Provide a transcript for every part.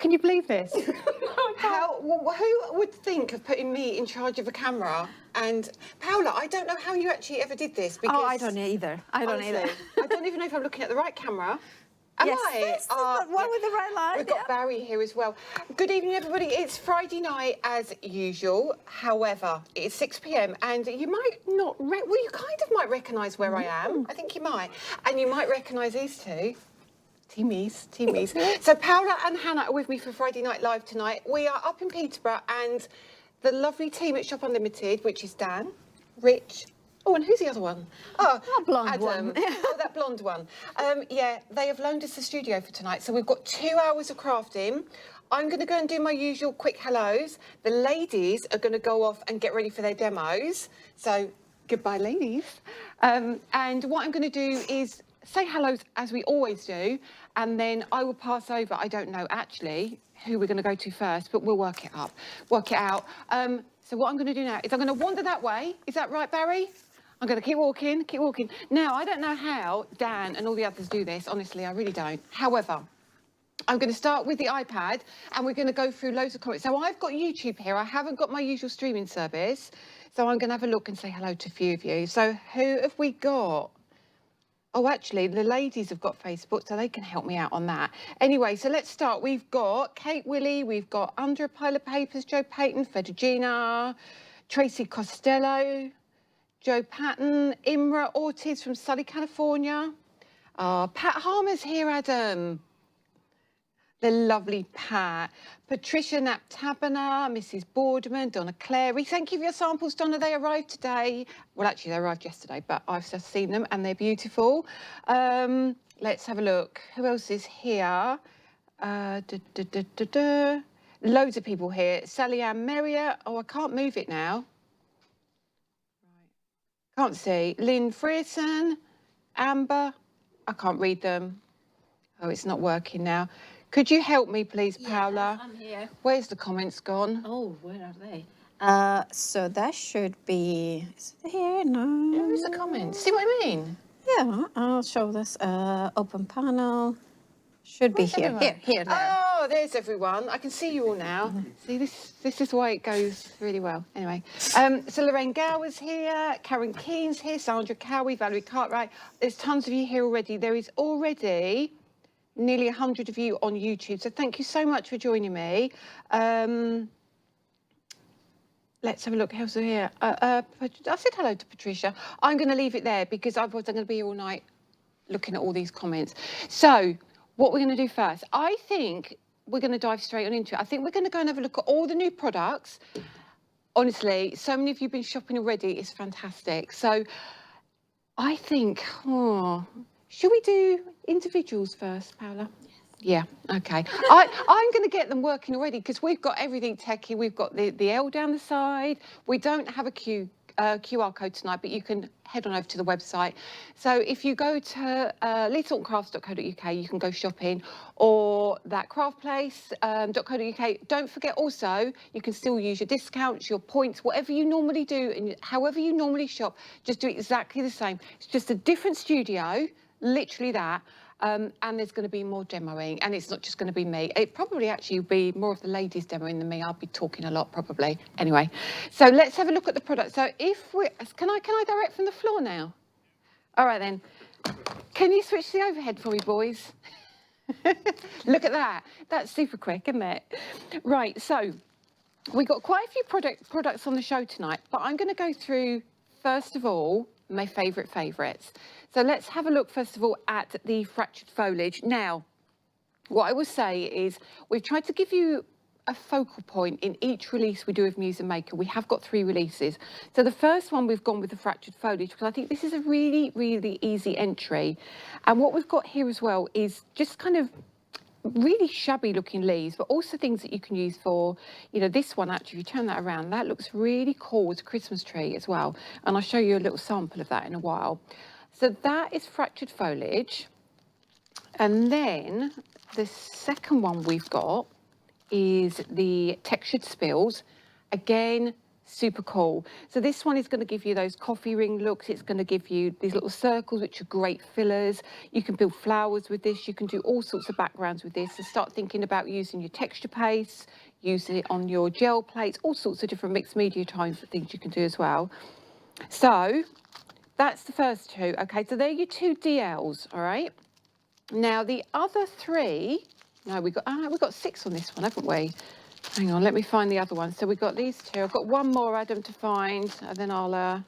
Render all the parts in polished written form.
Can you believe this? Who would think of putting me in charge of a camera? And Paula, I don't know how you actually ever did this. Because, I don't either. I don't either. I don't even know if I'm looking at the right camera. Am I? Yes, the one with the right line. We've got Barry here as well. Good evening, everybody. It's Friday night as usual. However, it's 6 p.m. and you might not, you kind of might recognise where I am. I think you might. And you might recognise these two. Teamies. So Paula and Hannah are with me for Friday Night Live tonight. We are up in Peterborough and the lovely team at Shop Unlimited, which is Dan, Rich, and who's the other one? That blonde Adam. one. That blonde one. Yeah, they have loaned us the studio for tonight. So we've got 2 hours of crafting. I'm going to go and do my usual quick hellos. The ladies are going to go off and get ready for their demos. So goodbye, ladies. And what I'm going to do is say hellos as we always do, and then I will pass over. I don't know actually who we're going to go to first, but we'll work it out. So what I'm going to do now is I'm going to wander that way. Is that right, Barry? I'm going to keep walking. Now, I don't know how Dan and all the others do this. Honestly, I really don't. However, I'm going to start with the iPad and we're going to go through loads of comments. So I've got YouTube here. I haven't got my usual streaming service. So I'm going to have a look and say hello to a few of you. So who have we got? Oh, actually, the ladies have got Facebook, so they can help me out on that. Anyway, so let's start. We've got Kate Willie, we've got Under a Pile of Papers, Joe Payton, Fedegina, Tracy Costello, Joe Patton, Imra Ortiz from Sully, California. Pat Harmer's here, Adam. The lovely Pat. Patricia Naptabana, Mrs. Boardman, Donna Clary. Thank you for your samples, Donna. They arrived today. Well, actually, they arrived yesterday, but I've just seen them and they're beautiful. Let's have a look. Who else is here? Loads of people here. Sally Ann Merrier. Oh, I can't move it now. Right. Can't see. Lynn Frierson. Amber. I can't read them. Oh, it's not working now. Could you help me, please, Paula? I'm here. Where's the comments gone? Oh, where are they? So that should be... Is it here? No. Where is the comments? See what I mean? Yeah, I'll show this. Open panel. Should be here. Everyone? Here, there. Oh, there's everyone. I can see you all now. See, this is why it goes really well. Anyway, so Lorraine Gower's here, Karen Keen's here, Sandra Cowie, Valerie Cartwright. There's tons of you here already. There is already nearly 100 of you on YouTube. So thank you so much for joining me. Let's have a look. Who's here? I said hello to Patricia. I'm going to leave it there because otherwise I'm going to be here all night looking at all these comments. So what we're going to do first, I think we're going to dive straight on into it. I think we're going to go and have a look at all the new products. Honestly, so many of you have been shopping already. It's fantastic. So I think, should we do individuals first, Paula? Yes. Yeah, okay. I'm going to get them working already because we've got everything techie. We've got the L down the side. We don't have a QR code tonight, but you can head on over to the website. So if you go to lisahortoncrafts.co.uk, you can go shopping, or that craftplace.co.uk. Don't forget also, you can still use your discounts, your points, whatever you normally do, and however you normally shop, just do exactly the same. It's just a different studio, literally that. And there's going to be more demoing, and it's not just going to be me. It probably actually will be more of the ladies demoing than me. I'll be talking a lot probably. Anyway, so let's have a look at the product. So if we can I direct from the floor now? All right then. Can you switch the overhead for me, boys? Look at that. That's super quick, isn't it? Right. So we've got quite a few products on the show tonight, but I'm going to go through first of all my favourites. So let's have a look first of all at the fractured foliage. Now, what I will say is we've tried to give you a focal point in each release we do of Muse Maker. We have got 3 releases. So the first one we've gone with the fractured foliage because I think this is a really, really easy entry. And what we've got here as well is just kind of really shabby looking leaves, but also things that you can use for, you know, this one actually, if you turn that around, that looks really cool as a Christmas tree as well. And I'll show you a little sample of that in a while. So that is fractured foliage. And then the second one we've got is the textured spills. Again, super cool. So this one is going to give you those coffee ring looks. It's going to give you these little circles, which are great fillers. You can build flowers with this. You can do all sorts of backgrounds with this. So start thinking about using your texture paste, using it on your gel plates, all sorts of different mixed media types of things you can do as well. So that's the first two. Okay, so they're your two DLs, all right? Now the other three, no, we've got 6 on this one, haven't we? Hang on, let me find the other one. So we've got these 2. I've got one more, Adam, to find, and then I'll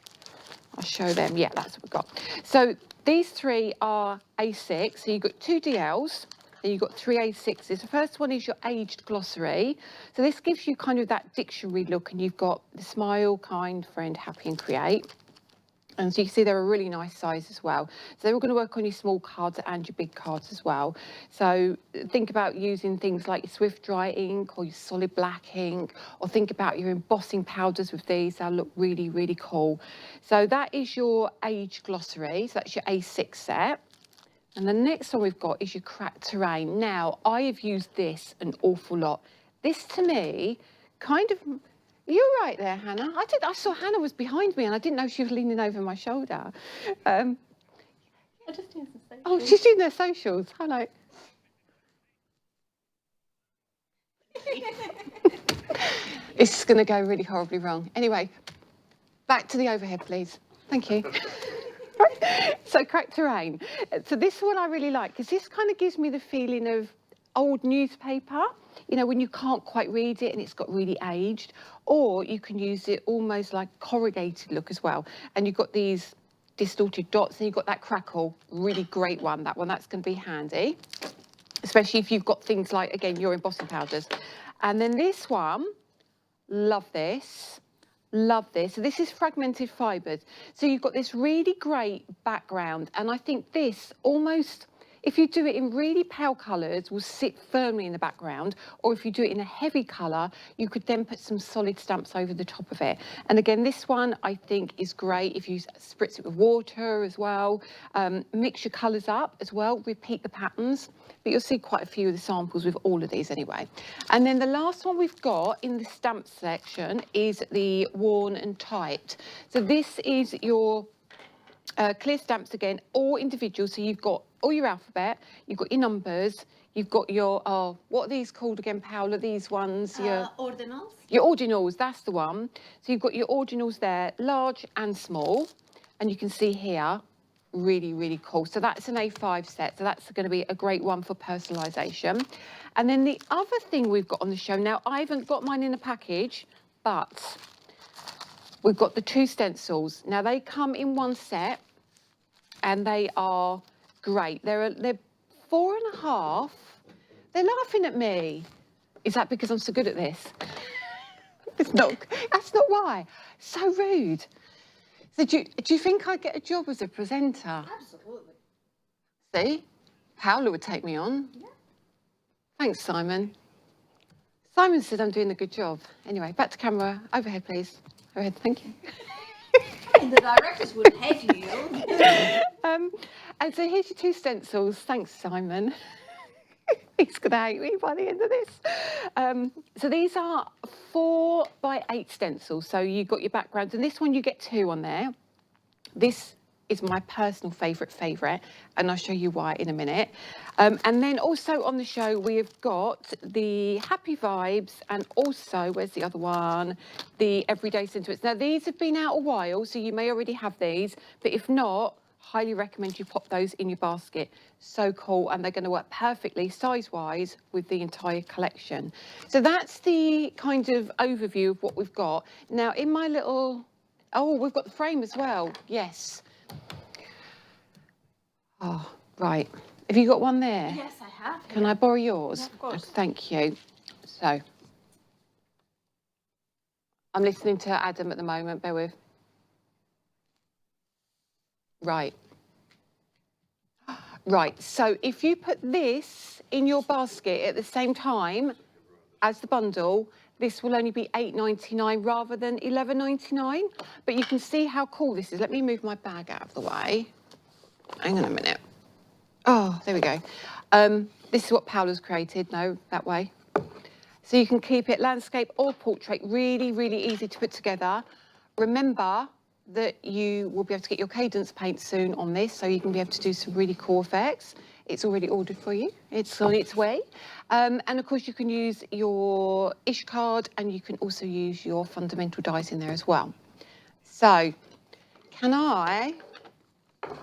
show them. Yeah, that's what we've got. So these 3 are A6. So you've got 2 DLs, and you've got 3 A6s. The first one is your aged glossary. So this gives you kind of that dictionary look, and you've got the smile, kind, friend, happy, and create. And so you can see they're a really nice size as well. So they're all going to work on your small cards and your big cards as well. So think about using things like your swift dry ink or your solid black ink, or think about your embossing powders with these. They'll look really, really cool. So that is your age glossary. So that's your A6 set. And the next one we've got is your cracked terrain. Now, I have used this an awful lot. This to me kind of... You're right there, Hannah. I saw Hannah was behind me and I didn't know she was leaning over my shoulder. I just doing some socials. Oh, she's doing their socials. Hello. This is going to go really horribly wrong. Anyway, back to the overhead, please. Thank you. So, cracked terrain. So this one I really like, because this kind of gives me the feeling of old newspaper, you know, when you can't quite read it and it's got really aged, or you can use it almost like corrugated look as well. And you've got these distorted dots and you've got that crackle, really great one. That one, that's going to be handy, especially if you've got things like, again, your embossing powders. And then this one, love this. Love this. So this is fragmented fibres. So you've got this really great background. And I think this almost, if you do it in really pale colours, will sit firmly in the background. Or if you do it in a heavy colour, you could then put some solid stamps over the top of it. And again, this one I think is great if you spritz it with water as well. Mix your colours up as well, repeat the patterns. But you'll see quite a few of the samples with all of these anyway. And then the last one we've got in the stamp section is the worn and typed. So this is your clear stamps again, all individual. So you've got all your alphabet, you've got your numbers, you've got your, what are these called again, Paula? These ones? Your Ordinals. Your ordinals, that's the one. So you've got your ordinals there, large and small. And you can see here, really, really cool. So that's an A5 set. So that's going to be a great one for personalisation. And then the other thing we've got on the show, now I haven't got mine in a package, but we've got the 2 stencils. Now they come in one set and they are great. They're 4.5. They're laughing at me. Is that because I'm so good at this? It's not, that's not why. So rude. So do you think I'd get a job as a presenter? Absolutely. See? Paula would take me on. Yeah. Thanks, Simon. Simon said I'm doing a good job. Anyway, back to camera. Overhead, please. Overhead, thank you. And the directors would hate you. And so here's your 2 stencils. Thanks, Simon. He's going to hate me by the end of this. So these are 4x8 stencils. So you've got your backgrounds, and this one you get 2 on there. This is my personal favourite, and I'll show you why in a minute. And then also on the show, we have got the Happy Vibes, and also, where's the other one? The Everyday Sentiments. Now, these have been out a while, so you may already have these, but if not, highly recommend you pop those in your basket. So cool, and they're going to work perfectly size-wise with the entire collection. So that's the kind of overview of what we've got. Now, in my little... Oh, we've got the frame as well. Yes. Oh, right. Have you got one there? Yes, I have. Can I borrow yours? Yeah, of course. Thank you. So, I'm listening to Adam at the moment. Bear with. Right. Right. So, if you put this in your basket at the same time as the bundle, this will only be $8.99 rather than $11.99. But you can see how cool this is. Let me move my bag out of the way. Hang on a minute. Oh, there we go. This is what Paula's created. No, that way. So you can keep it landscape or portrait, really, really easy to put together. Remember that you will be able to get your cadence paint soon on this, so you can be able to do some really cool effects. It's already ordered for you. It's on its way. And of course, you can use your ish card, and you can also use your fundamental dies in there as well. So, can I?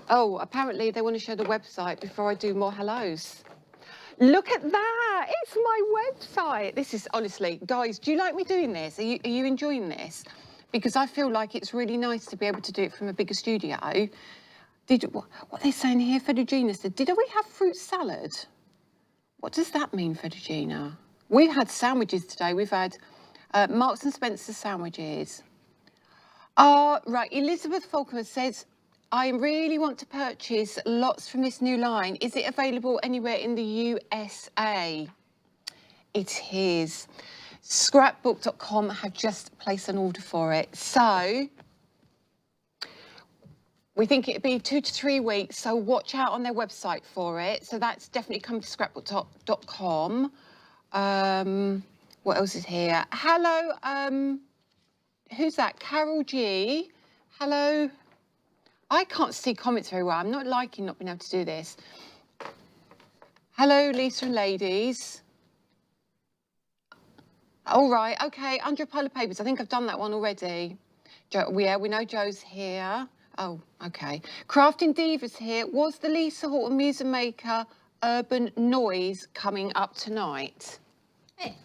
Oh, apparently they want to show the website before I do more hellos. Look at that! It's my website. This is honestly, guys. Do you like me doing this? Are you enjoying this? Because I feel like it's really nice to be able to do it from a bigger studio. What are they saying here? Fedugina said, did we have fruit salad? What does that mean, Fedugina? We've had sandwiches today. We've had Marks and Spencer sandwiches. Right, Elizabeth Falconer says, I really want to purchase lots from this new line. Is it available anywhere in the USA? It is. Scrapbook.com have just placed an order for it. So we think it'd be 2 to 3 weeks. So watch out on their website for it. So that's definitely coming to scrapbook.com. What else is here? Hello, who's that? Carol G. Hello. I can't see comments very well. I'm not liking not being able to do this. Hello, Lisa and ladies. All right, okay, under a pile of papers. I think I've done that one already. Yeah, we know Joe's here. Oh, okay. Crafting Divas here. Was the Lisa Horton Muse Maker Urban Noise coming up tonight? Hey.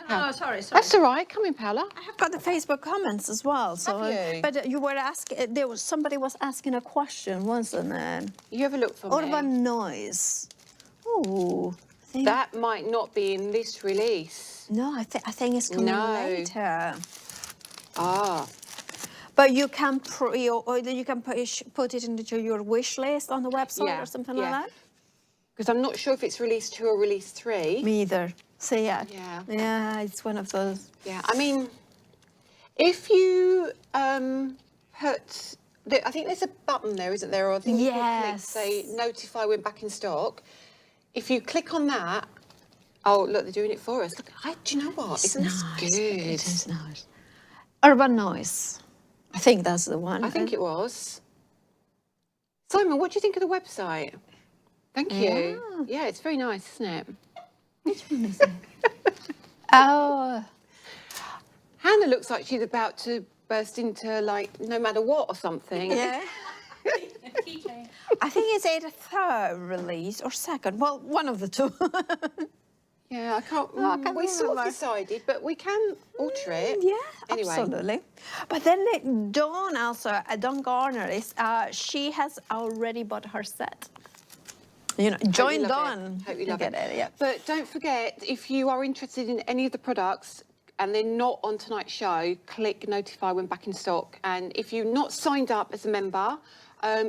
No, sorry. That's all right. Come in, Paula. I have got the Facebook comments as well. So, Have you? but you were asking. Somebody was asking a question, wasn't it? You have a look for me. Urban noise. Oh, That might not be in this release. No, I think it's coming later. Ah. But you can you can put it into your wish list on the website or something like that. Because I'm not sure if it's release 2 or release 3. Me either. So yeah. It's one of those. Yeah, I mean, if you put, I think there's a button there, isn't there? Or I think you can click, say, notify when back in stock. If you click on that, oh, look, they're doing it for us. Look, do you know what? Isn't this good? It is nice. Urban Noise. I think that's the one. I think it was. Simon, what do you think of the website? Thank you. Yeah, it's very nice, isn't it? Which one is it? Oh. Hannah looks like she's about to burst into, like, no matter what or something. Yeah. I think it's either third release or second. Well, one of the two. Yeah, I can't. We sort of decided, but we can alter it. Yeah, anyway. Absolutely. But then Dawn also, Dawn Garner is. She has already bought her set. You know, join Dawn. Hope you love it. Yeah. But don't forget, if you are interested in any of the products and they're not on tonight's show, click notify when back in stock. And if you're not signed up as a member,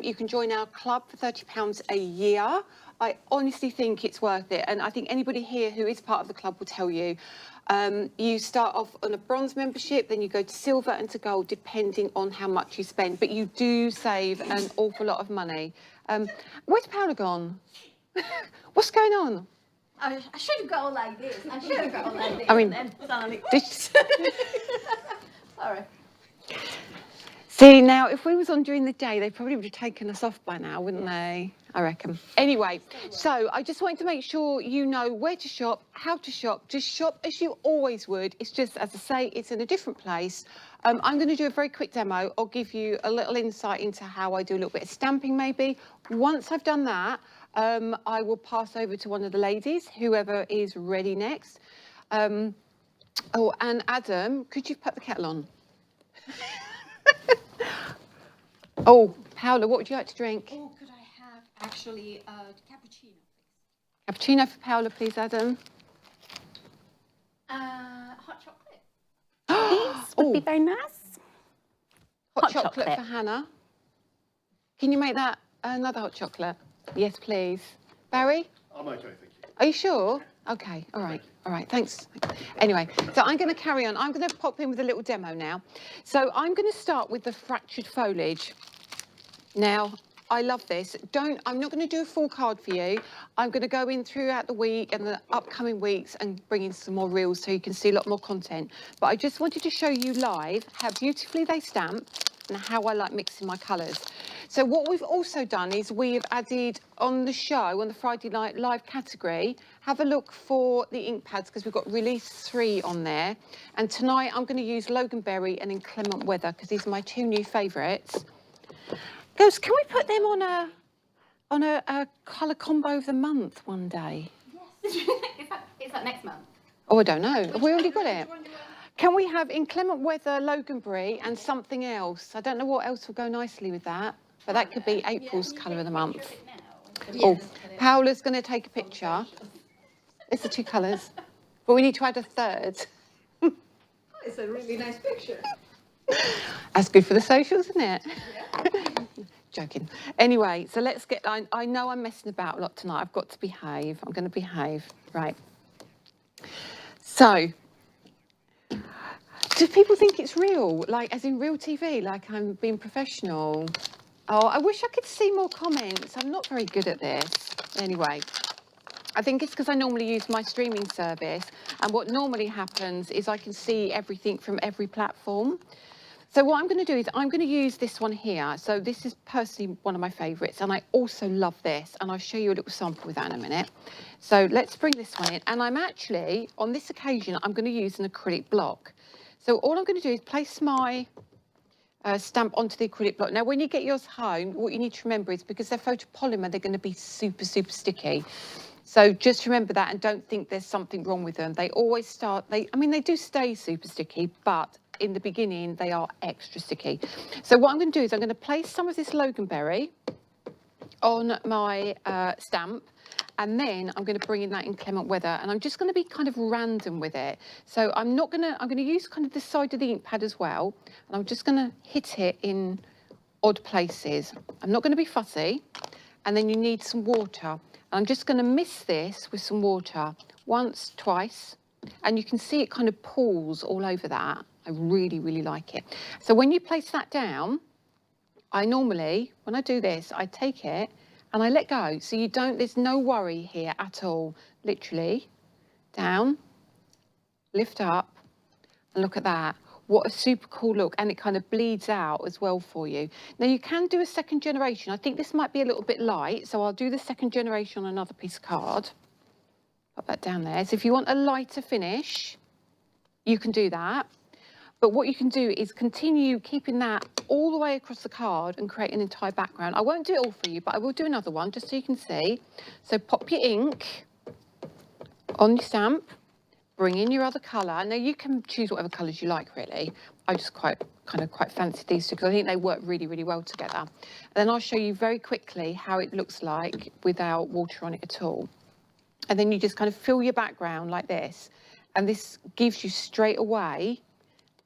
you can join our club for £30 a year. I honestly think it's worth it. And I think anybody here who is part of the club will tell you. You start off on a bronze membership, then you go to silver and to gold, depending on how much you spend. But you do save an awful lot of money. Where's Paula gone? What's going on? I should go like this. I mean, Sorry. See, now, if we was on during the day, they probably would have taken us off by now, wouldn't they? I reckon. Anyway, so I just wanted to make sure you know where to shop, how to shop. Just shop as you always would. It's just, as I say, it's in a different place. I'm going to do a very quick demo. I'll give you a little insight into how I do a little bit of stamping, maybe. Once I've done that, I will pass over to one of the ladies, whoever is ready next. Oh, and Adam, could you put the kettle on? Oh, Paula, what would you like to drink? Oh, could I have actually cappuccino, please? Cappuccino for Paula, please, Adam. Hot chocolate. These would be very nice. Hot chocolate for Hannah. Can you make that another hot chocolate? Yes, please. Barry? I'm okay, thank you. Are you sure? Okay, all right, thanks. Anyway, so I'm going to carry on. I'm going to pop in with a little demo now. So I'm going to start with the fractured foliage. Now, I love this. I'm not going to do a full card for you. I'm going to go in throughout the week and the upcoming weeks and bring in some more reels so you can see a lot more content. But I just wanted to show you live how beautifully they stamp and how I like mixing my colours. So what we've also done is we have added on the show, on the Friday Night Live category, have a look for the ink pads because we've got release 3 on there. And tonight I'm going to use Loganberry and Inclement Weather because these are my 2 new favourites. Girls, can we put them on a colour combo of the month one day? Yes. is that next month? Oh, I don't know. Have we already got it? Can we have Inclement Weather, Loganberry and something else? I don't know what else will go nicely with that, but that could be April's colour of the month. Oh, Paula's going to take a picture. It's the 2 colours, but we need to add a third. It's a really nice picture. That's good for the socials, isn't it? Yeah. Joking. Anyway, so let's get, I know I'm messing about a lot tonight. I've got to behave. I'm going to behave. Right. So, do people think it's real? Like, as in real TV? Like I'm being professional? Oh, I wish I could see more comments. I'm not very good at this. Anyway, I think it's because I normally use my streaming service. And what normally happens is I can see everything from every platform. So what I'm going to do is I'm going to use this one here. So this is personally one of my favourites, and I also love this, and I'll show you a little sample with that in a minute. So let's bring this one in, and I'm actually, on this occasion, I'm going to use an acrylic block. So all I'm going to do is place my stamp onto the acrylic block. Now, when you get yours home, what you need to remember is because they're photopolymer, they're going to be super, super sticky. So just remember that and don't think there's something wrong with them. They always start, I mean, they do stay super sticky, but in the beginning, they are extra sticky. So what I'm going to do is I'm going to place some of this Loganberry on my stamp, and then I'm going to bring in that Inclement Weather, and I'm just going to be kind of random with it. So I'm going to use kind of the side of the ink pad as well, and I'm just going to hit it in odd places. I'm not going to be fussy, and then you need some water. I'm just going to mist this with some water once, twice, and you can see it kind of pools all over that. I really, really like it. So when you place that down, I normally, when I do this, I take it and I let go. So you don't, there's no worry here at all. Literally, down, lift up, and look at that. What a super cool look, and it kind of bleeds out as well for you. Now you can do a second generation. I think this might be a little bit light, so I'll do the second generation on another piece of card. Put that down there. So if you want a lighter finish, you can do that. But what you can do is continue keeping that all the way across the card and create an entire background. I won't do it all for you, but I will do another one just so you can see. So pop your ink on your stamp, bring in your other colour. Now you can choose whatever colours you like, really. I just quite fancy these two because I think they work really, really well together. And then I'll show you very quickly how it looks like without water on it at all. And then you just kind of fill your background like this. And this gives you straight away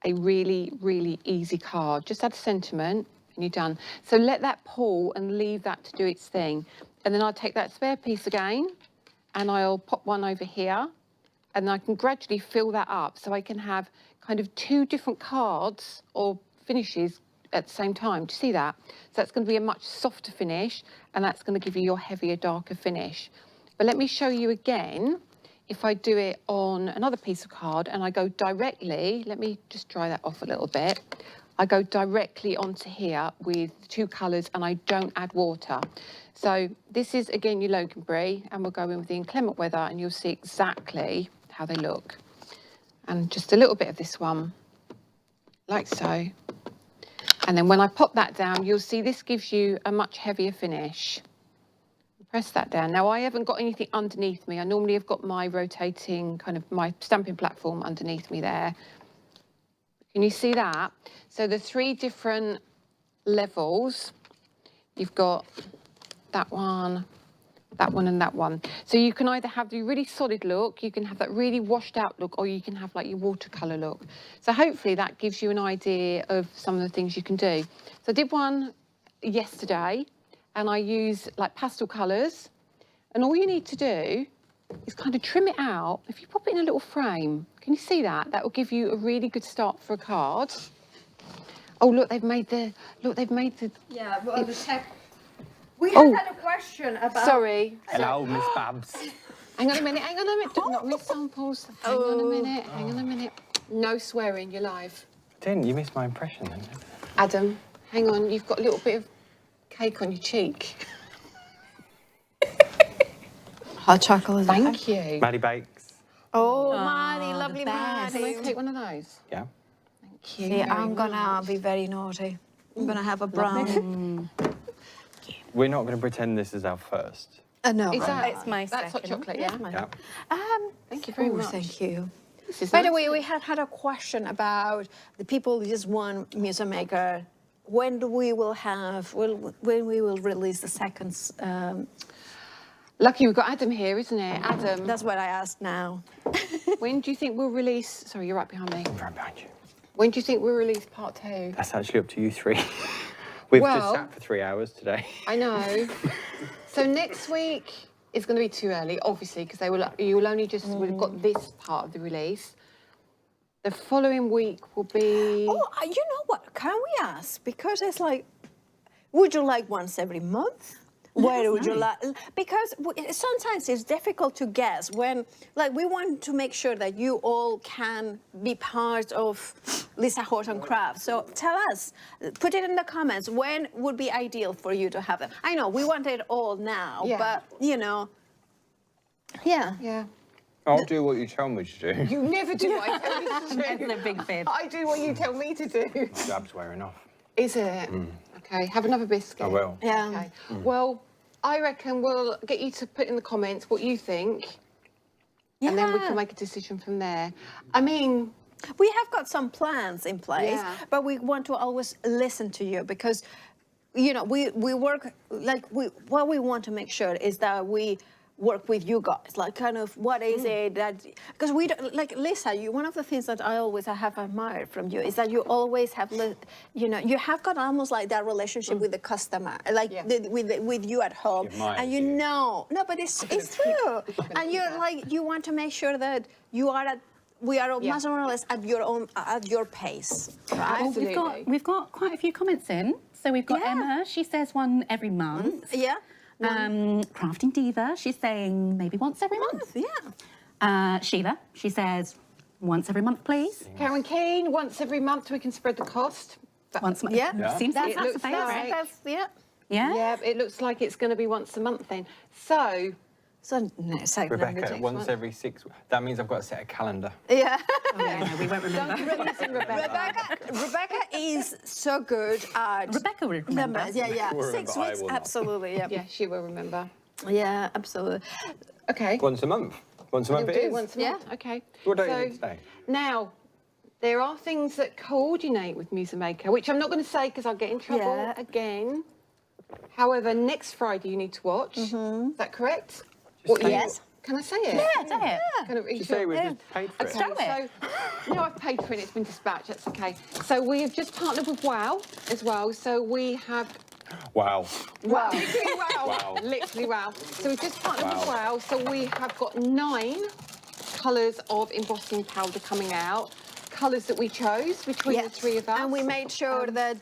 a really, really easy card. Just add sentiment and you're done. So let that pool and leave that to do its thing. And then I'll take that spare piece again and I'll pop one over here, and I can gradually fill that up so I can have kind of 2 different cards or finishes at the same time. Do you see that? So that's going to be a much softer finish, and that's going to give you your heavier, darker finish. But let me show you again. If I do it on another piece of card and I go directly, let me just dry that off a little bit. I go directly onto here with 2 colours and I don't add water. So this is, again, your Loganberry, and we'll go in with the Inclement Weather and you'll see exactly how they look. And just a little bit of this one, like so. And then when I pop that down, you'll see this gives you a much heavier finish. Press that down. Now, I haven't got anything underneath me. I normally have got my rotating, kind of my stamping platform underneath me there. Can you see that? So the 3 different levels, you've got that one, and that one. So you can either have the really solid look, you can have that really washed out look, or you can have like your watercolour look. So hopefully that gives you an idea of some of the things you can do. So I did one yesterday, and I use like pastel colours, and all you need to do is kind of trim it out. If you pop it in a little frame, can you see that? That will give you a really good start for a card. Oh, look, they've made the, Yeah, well, the tech. We have had a question about... Sorry. Hello, Miss Babs. Hang on a minute, Not miss samples. Hang on a minute. No swearing, you're live. Didn't you miss my impression then? Adam, hang on, you've got a little bit of cake on your cheek. Hot chocolate. Thank you. Maddie Bakes. Oh, Maddie, lovely Can I Maddie. take one of those? Yeah. Thank you. See, I'm very gonna much. be very naughty. I'm gonna have a brown. We're not going to pretend this is our first. No. Is that, It's my that's hot second. chocolate, yeah? Yeah. Thank you very much. Thank you. This is By the nice. way, we had a question about the people who just won Muse Maker. When we will release the second? Lucky we've got Adam here, isn't it? Adam, That's what I asked now. when do you think we'll release... Sorry, you're right behind me. I'm right behind you. When do you think we'll release part 2? That's actually up to you three. We've Well- just sat for 3 hours today. I know. So next week is going to be too early, obviously, because you will only just would have got this part of the release. The following week will be... Oh, you know what? Can we ask? Because it's like, would you like once every month? Where would you like? Because sometimes it's difficult to guess when, like, we want to make sure that you all can be part of Lisa Horton Crafts. So tell us, put it in the comments, when would be ideal for you to have them? I know we want it all now, Yeah. but, you know, yeah. Yeah. I'll do what you tell me to do. You never do what I tell you to do. That's a big fib. I do what you tell me to do. My jab's wearing off. Is it? Okay, have another biscuit. I will. Yeah. Okay. Well, I reckon we'll get you to put in the comments what you think, and then we Yeah. can make a decision from there. I mean, We have got some plans in place, Yeah. but we want to always listen to you because, you know, we work, like, what we want to make sure is that we work with you guys, like, kind of, what is it that, because we don't, like, Lisa, one of the things that I always have admired from you is that you always have, you know, you have got almost like that relationship with the customer, like, Yeah. with you at home, She admires and you you. know, no, but it's true, and you're like, you want to make sure that you are at, we are Yeah. more or less at your pace, right? Well, Absolutely. we've got quite a few comments in. So we've got Yeah. Emma. She says one every month. Yeah. Crafting Diva. She's saying maybe once every month. Yeah. Sheila. She says once every month, please. Karen Keane, once every month we can spread the cost. Once a month. Yeah. Yeah. Seems It that's a looks favourite. like- Yeah. Yeah. Yeah, it looks like it's going to be once a month then. So, So no, second Rebecca, next once month. every 6... That means I've got to set a calendar. Yeah. Oh, yeah, no, we won't remember. Rebecca is so good at Rebecca will remember. numbers. Yeah, yeah. Will remember, 6 I weeks, will not. absolutely. Yeah. yeah, she will remember. Yeah, absolutely. Okay. Once a month. Once a month We'll it do is. it once a Yeah. month. Okay. What day So, is it today? now, there are things that coordinate with Muse Maker, which I'm not going to say because I'll get in trouble Yeah. again. However, next Friday you need to watch. Is that correct? What say you- it. Can I say it? Yeah, say it. Kind of, are you Just say sure? we've just paid for it. Okay, so, no, I've paid for it, it's been dispatched, that's okay. So we have just partnered with WOW as well, so we have, Wow. wow, literally WOW, Wow. literally WOW. So we've just partnered with Wow. WOW, so we have got 9 colours of embossing powder coming out, colours that we chose between the 3 of us. And we made sure that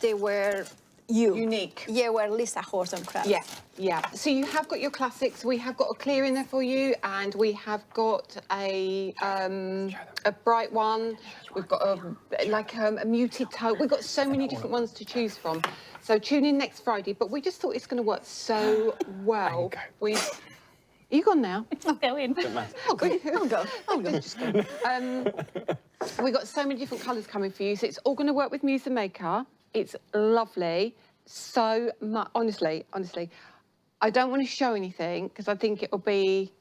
they were you. Unique. Yeah, were Lisa Horton Crafts. Yeah, yeah. So you have got your classics. We have got a clear in there for you, and we have got a bright one. We've got a muted tone. We've got so many different ones to choose from. So tune in next Friday. But we just thought it's going to work so well. Are you gone now? I'll go in. Oh, good. Oh, God. Oh, God. Just go. We've got so many different colours coming for you. So it's all going to work with Muse Maker. It's lovely. So much. Honestly, I don't want to show anything because I think it'll be...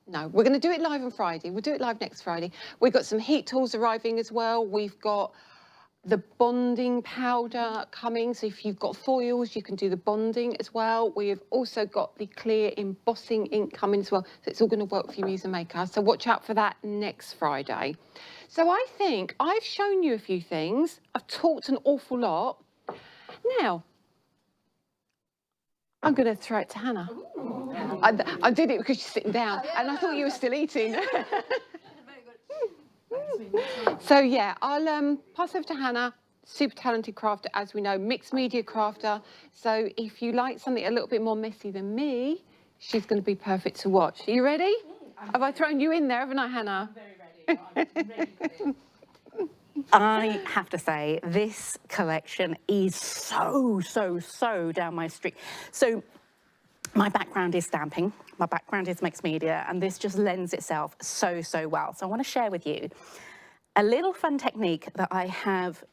No, we're going to do it live on Friday. We'll do it live next Friday. We've got some heat tools arriving as well. We've got the bonding powder coming. So if you've got foils, you can do the bonding as well. We have also got the clear embossing ink coming as well. So it's all going to work for you, Muse Maker. So watch out for that next Friday. So I think I've shown you a few things. I've talked an awful lot. Now, I'm going to throw it to Hannah. I did it because she's sitting down, and I thought you were still eating. So yeah, I'll pass over to Hannah. super talented crafter, as we know, mixed media crafter. So if you like something a little bit more messy than me, she's going to be perfect to watch. Are you ready? Have I thrown you in there, haven't I, Hannah? Very ready. I'm ready for this. I have to say, this collection is so down my street. So my background is stamping, my background is mixed media, and this just lends itself so well. So I want to share with you a little fun technique that I have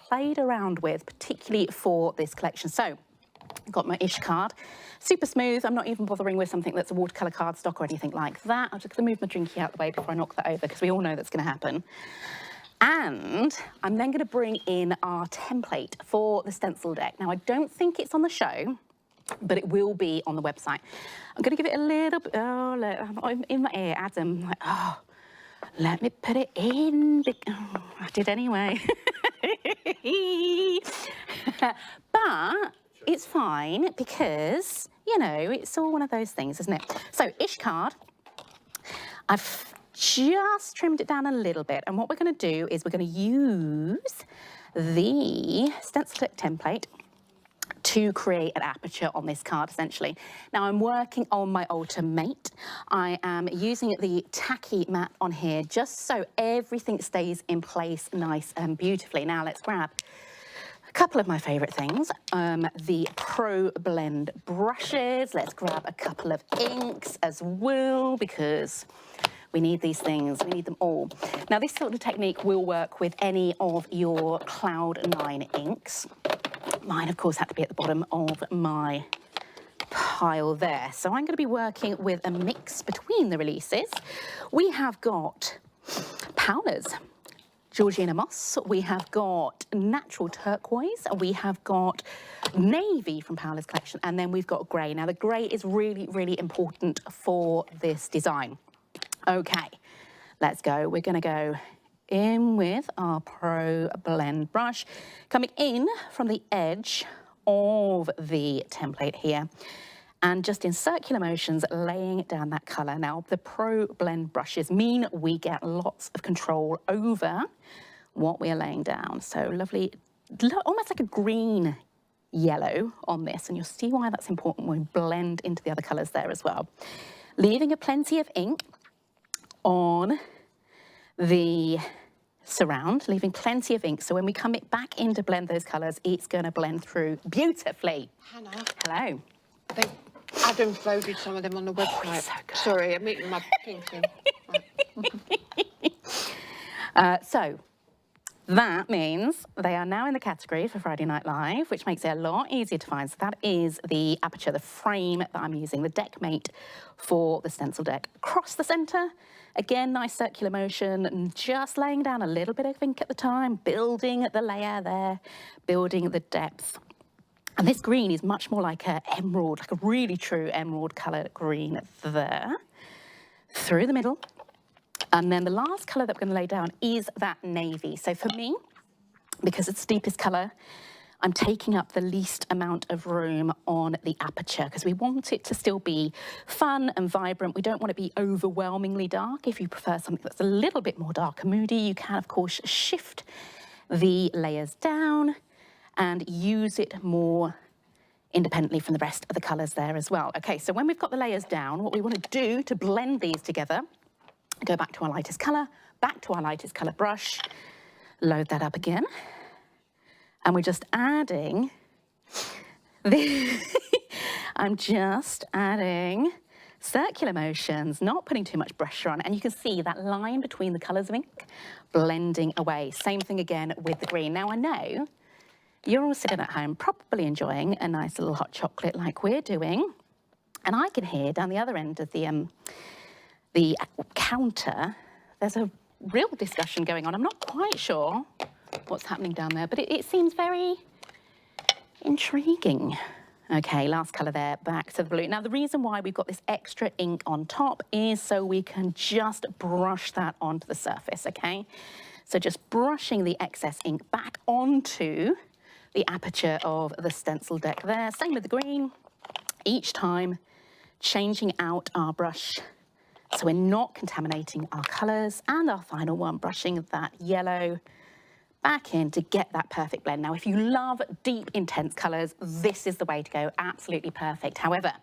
played around with, particularly for this collection. So I've got my ish card, super smooth. I'm not even bothering with something that's a watercolor cardstock or anything like that. I'm just going to move my drinky out the way before I knock that over, because we all know that's going to happen. And I'm then going to bring in our template for the stencil deck. Now, I don't think it's on the show, but it will be on the website. I'm going to give it a little bit, oh, look, I'm in my ear, Adam, like, oh, let me put it in. Oh, I did anyway. But it's fine because, you know, it's all one of those things, isn't it? So, ish card, I've just trimmed it down a little bit, and what we're going to do is we're going to use the stencil deck template to create an aperture on this card, essentially. Now, I'm working on my Ultimate. I am using the tacky mat on here just so everything stays in place nice and beautifully. Now, let's grab a couple of my favourite things, the Pro Blend brushes. Let's grab a couple of inks as well, because we need these things, we need them all. Now, this sort of technique will work with any of your Cloud9 inks. Mine, of course, had to be at the bottom of my pile there. So I'm going to be working with a mix between the releases. We have got Paula's Georgina Moss, we have got Natural Turquoise, we have got Navy from Paula's collection, and then we've got grey. Now, the grey is really important for this design. Okay, let's go. We're going to go in with our Pro Blend brush, coming in from the edge of the template here, and just in circular motions laying down that colour. Now, the Pro Blend brushes mean we get lots of control over what we are laying down. So lovely, almost like a green yellow on this, and you'll see why that's important when we blend into the other colours there as well. Leaving a plenty of ink on the surround, leaving plenty of ink, so when we come back in to blend those colours, it's going to blend through beautifully. Hannah. Hello. Adam's loaded some of them on the website. So good. Sorry, I'm eating my pinky. So that means they are now in the category for Friday Night Live, which makes it a lot easier to find. So that is the aperture, the frame that I'm using, the deck mate for the stencil deck. Across the centre, again, nice circular motion, and just laying down a little bit of ink at the time, building the layer there, building the depth. And this green is much more like an emerald, like a really true emerald colour green there, through the middle. And then the last colour that we're going to lay down is that navy. So for me, because it's the deepest colour, I'm taking up the least amount of room on the aperture, because we want it to still be fun and vibrant. We don't want it to be overwhelmingly dark. If you prefer something that's a little bit more dark and moody, you can, of course, shift the layers down and use it more independently from the rest of the colours there as well. Okay, so when we've got the layers down, what we want to do to blend these together, go back to our lightest colour, back to our lightest colour brush, load that up again, and we're just adding I'm just adding circular motions, not putting too much pressure on, and you can see that line between the colours of ink blending away. Same thing again with the green. Now, I know you're all sitting at home probably enjoying a nice little hot chocolate like we're doing, and I can hear down the other end of the counter, there's a real discussion going on. I'm not quite sure what's happening down there, but it seems very intriguing. Okay, last colour there, back to the blue. Now, the reason why we've got this extra ink on top is so we can just brush that onto the surface, okay? So just brushing the excess ink back onto the aperture of the stencil deck there. Same with the green. Each time, changing out our brush so we're not contaminating our colours. And our final one, brushing that yellow back in to get that perfect blend. Now, if you love deep, intense colours, this is the way to go. Absolutely perfect. However,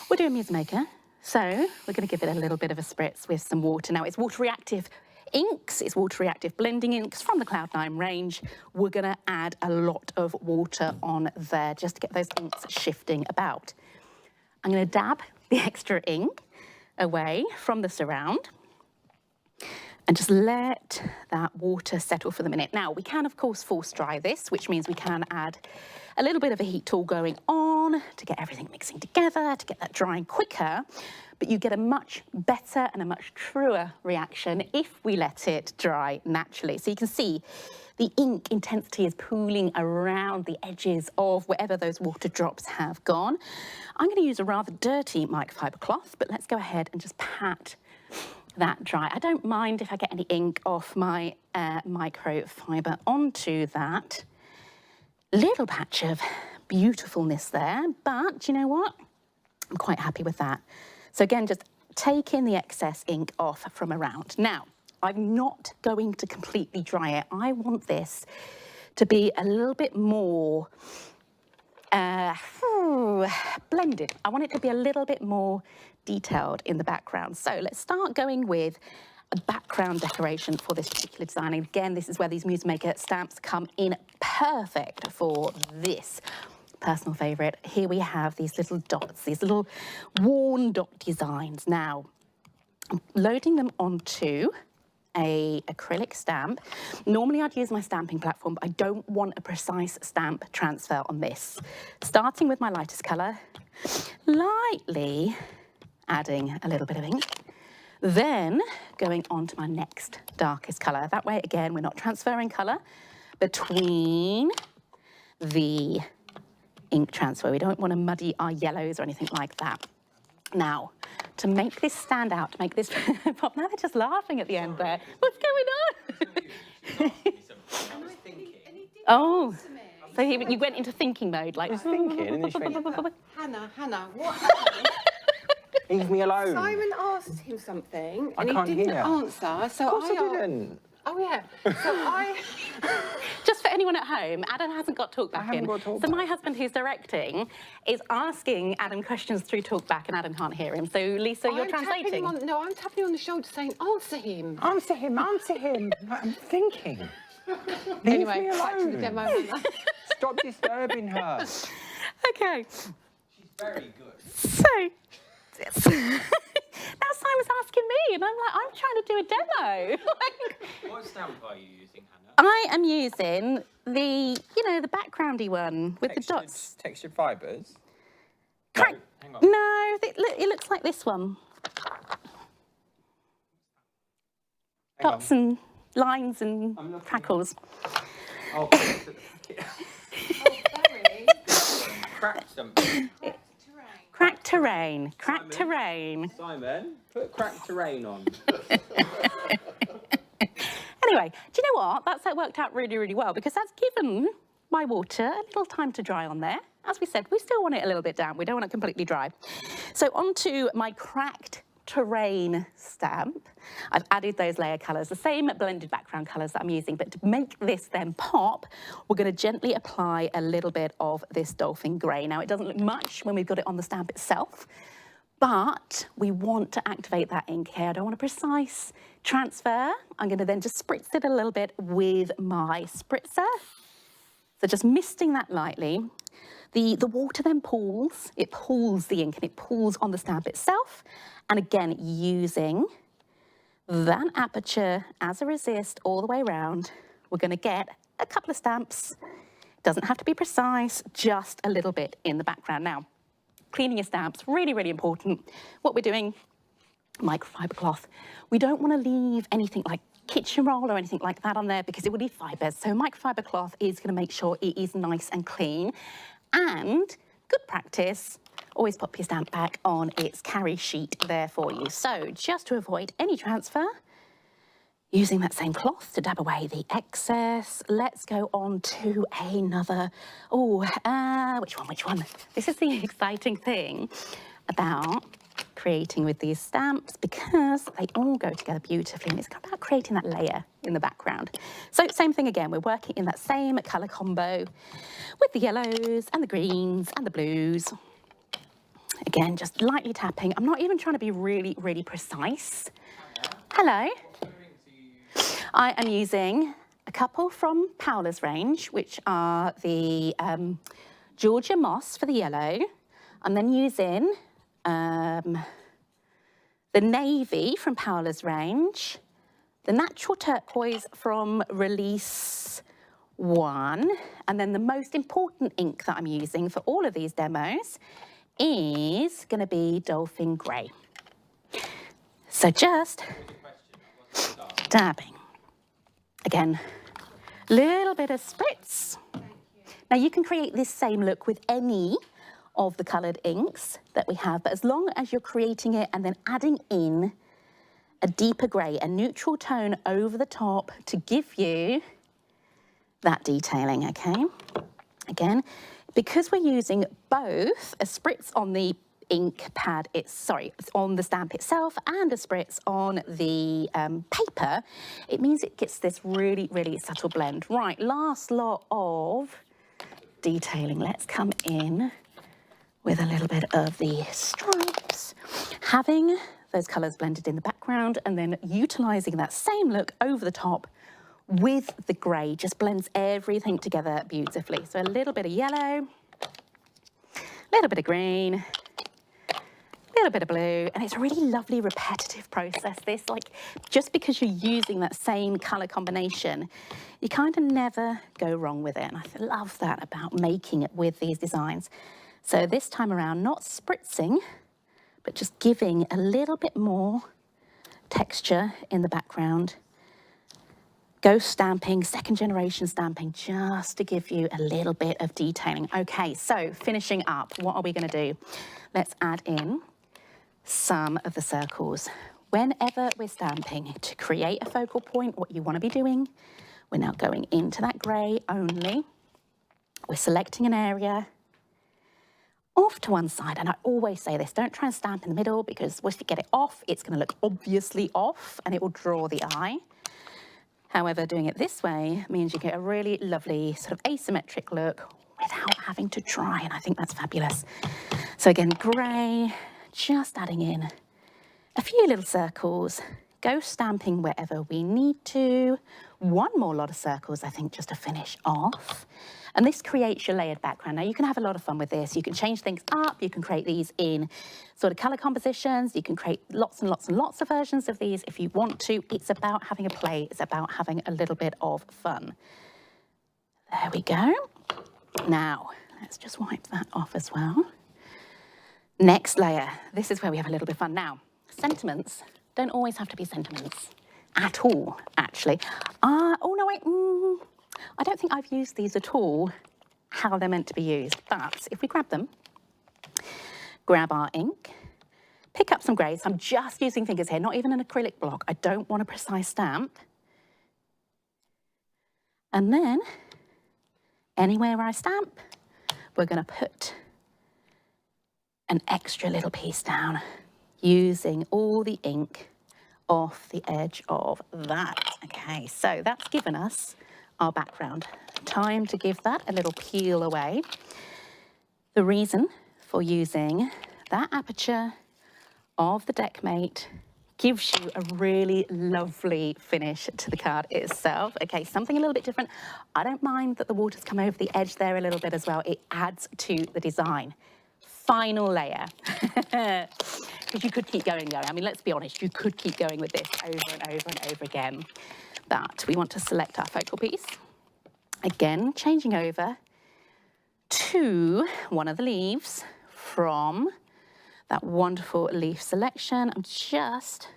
we're doing Muse Maker, so we're going to give it a little bit of a spritz with some water. Now, it's water reactive inks, it's water reactive blending inks from the Cloud9 range. We're going to add a lot of water on there just to get those inks shifting about. I'm going to dab the extra ink away from the surround and just let that water settle for the minute. Now, we can, of course, force dry this, which means we can add a little bit of a heat tool going on to get everything mixing together, to get that drying quicker, but you get a much better and a much truer reaction if we let it dry naturally. So you can see the ink intensity is pooling around the edges of wherever those water drops have gone. I'm going to use a rather dirty microfiber cloth, but let's go ahead and just pat that dry. I don't mind if I get any ink off my microfiber onto that little patch of beautifulness there, but you know what? I'm quite happy with that. So again, just taking the excess ink off from around. Now, I'm not going to completely dry it. I want this to be a little bit more blended. I want it to be a little bit more detailed in the background. So let's start going with a background decoration for this particular design. And again, this is where these Muse Maker stamps come in perfect for this personal favorite. Here we have these little dots, these little worn dot designs. Now, I'm loading them onto a acrylic stamp. Normally I'd use my stamping platform, but I don't want a precise stamp transfer on this. Starting with my lightest colour, lightly adding a little bit of ink, then going on to my next darkest colour. That way, again, we're not transferring colour between the ink transfer. We don't want to muddy our yellows or anything like that. Now, to make this stand out, to make this pop, now they're just laughing at the end there. What's going on? Oh, so you went into thinking mode, like. He's thinking, and then she went, Hannah, what happened? leave me alone. Simon asked him something, I and can't he didn't hear. answer, so Of course I didn't. Oh, yeah. So I... Just for anyone at home, Adam hasn't got talkback haven't in. got talkback. So my husband, who's directing, is asking Adam questions through talkback, and Adam can't hear him. So Lisa, you're translating. I'm tapping on the shoulder saying, answer him. Answer him, answer him. I'm thinking. Leave Anyway, me back to the alone. demo. Hannah. Stop disturbing her. Okay. She's very good. So, now Simon's asking me, and I'm like, I'm trying to do a demo. What stamp are you using, Hannah? I am using the, the backgroundy one with the dots. Textured fibres? Correct. No, hang on. No, it looks like this one. Hang Dots and lines and crackles. Oh, crack something. Crack terrain. Crack terrain. Simon, put crack terrain on. Anyway, do you know what? That's worked out really, really well because that's given my water a little time to dry on there. As we said, we still want it a little bit damp. We don't want it completely dry. So onto my cracked terrain stamp. I've added those layer colours, the same blended background colours that I'm using, but to make this then pop, we're going to gently apply a little bit of this dolphin grey. Now, it doesn't look much when we've got it on the stamp itself, but we want to activate that ink here. I don't want a precise transfer. I'm going to then just spritz it a little bit with my spritzer. So just misting that lightly. The water then pools, it pulls the ink and it pulls on the stamp itself. And again, using that aperture as a resist all the way around, we're going to get a couple of stamps. Doesn't have to be precise, just a little bit in the background. Now, cleaning your stamps, really, really important. What we're doing, microfiber cloth. We don't want to leave anything like kitchen roll or anything like that on there because it will leave fibres. So microfiber cloth is going to make sure it is nice and clean. And good practice, always pop your stamp back on its carry sheet there for you. So just to avoid any transfer, using that same cloth to dab away the excess, let's go on to another, which one? This is the exciting thing about creating with these stamps because they all go together beautifully, and it's about creating that layer in the background. So same thing again, we're working in that same colour combo with the yellows and the greens and the blues. Again, just lightly tapping. I'm not even trying to be really, really precise. Hello. I am using a couple from Paula's range, which are the Georgia Moss for the yellow. I'm then using the navy from Paula's range, the natural turquoise from Release 1, and then the most important ink that I'm using for all of these demos is going to be Dolphin Grey. So just dabbing. Again, little bit of spritz. Now you can create this same look with any of the coloured inks that we have, but as long as you're creating it and then adding in a deeper grey, a neutral tone over the top to give you that detailing, okay? Again, because we're using both a spritz on the ink pad, on the stamp itself and a spritz on the paper, it means it gets this really, really subtle blend. Right, last lot of detailing. Let's come in with a little bit of the stripes, having those colours blended in the background and then utilising that same look over the top with the grey, just blends everything together beautifully. So a little bit of yellow, a little bit of green, a little bit of blue, and it's a really lovely repetitive process. This, like, just because you're using that same colour combination, you kind of never go wrong with it. And I love that about making it with these designs. So this time around, not spritzing, but just giving a little bit more texture in the background. Ghost stamping, second generation stamping, just to give you a little bit of detailing. Okay, so finishing up, what are we going to do? Let's add in some of the circles. Whenever we're stamping, to create a focal point, what you want to be doing, we're now going into that grey only. We're selecting an area off to one side, and I always say this, don't try and stamp in the middle, because once you get it off, it's going to look obviously off and it will draw the eye. However, doing it this way means you get a really lovely sort of asymmetric look without having to try, and I think that's fabulous. So again, grey, just adding in a few little circles, ghost stamping wherever we need to. One more lot of circles, I think, just to finish off. And this creates your layered background. Now, you can have a lot of fun with this. You can change things up. You can create these in sort of colour compositions. You can create lots and lots and lots of versions of these if you want to. It's about having a play. It's about having a little bit of fun. There we go. Now, let's just wipe that off as well. Next layer. This is where we have a little bit of fun. Now, sentiments don't always have to be sentiments at all, actually. Oh, no, wait. I don't think I've used these at all how they're meant to be used, but if we grab them, grab our ink, pick up some greys. I'm just using fingers here, not even an acrylic block. I don't want a precise stamp. And then anywhere where I stamp, we're going to put an extra little piece down using all the ink off the edge of that. Okay, so that's given us our background. Time to give that a little peel away. The reason for using that aperture of the Deckmate gives you a really lovely finish to the card itself. Okay, something a little bit different. I don't mind that the water's come over the edge there a little bit as well. It adds to the design. Final layer. Because you could keep going. I mean, let's be honest, you could keep going with this over and over and over again. But we want to select our focal piece. Again, changing over to one of the leaves from that wonderful leaf selection. I'm just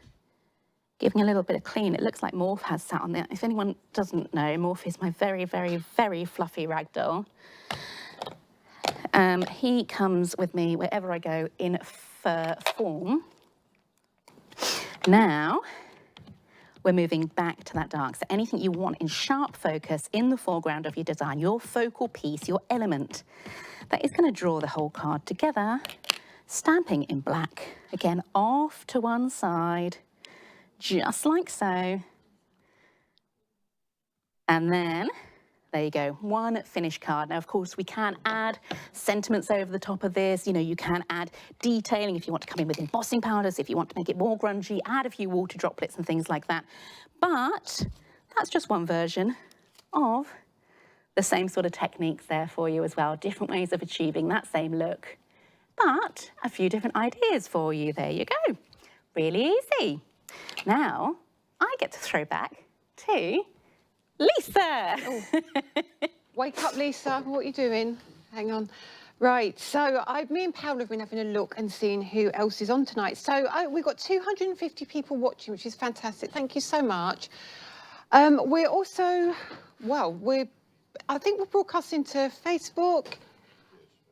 giving a little bit of clean. It looks like Morph has sat on there. If anyone doesn't know, Morph is my very, very, very fluffy ragdoll. He comes with me wherever I go in fur form. Now, we're moving back to that dark. So anything you want in sharp focus in the foreground of your design, your focal piece, your element, that is going to draw the whole card together stamping in black. Again, off to one side, just like so. And then, there you go, one finished card. Now, of course, we can add sentiments over the top of this. You know, you can add detailing if you want to come in with embossing powders, if you want to make it more grungy, add a few water droplets and things like that. But that's just one version of the same sort of techniques there for you as well. Different ways of achieving that same look, but a few different ideas for you. There you go. Really easy. Now, I get to throw back to Lisa. Oh. Wake up, Lisa. What are you doing? Hang on. Right, so me and Paula have been having a look and seeing who else is on tonight. So we've got 250 people watching, which is fantastic. Thank you so much. We're also, well, I think we're broadcasting to Facebook,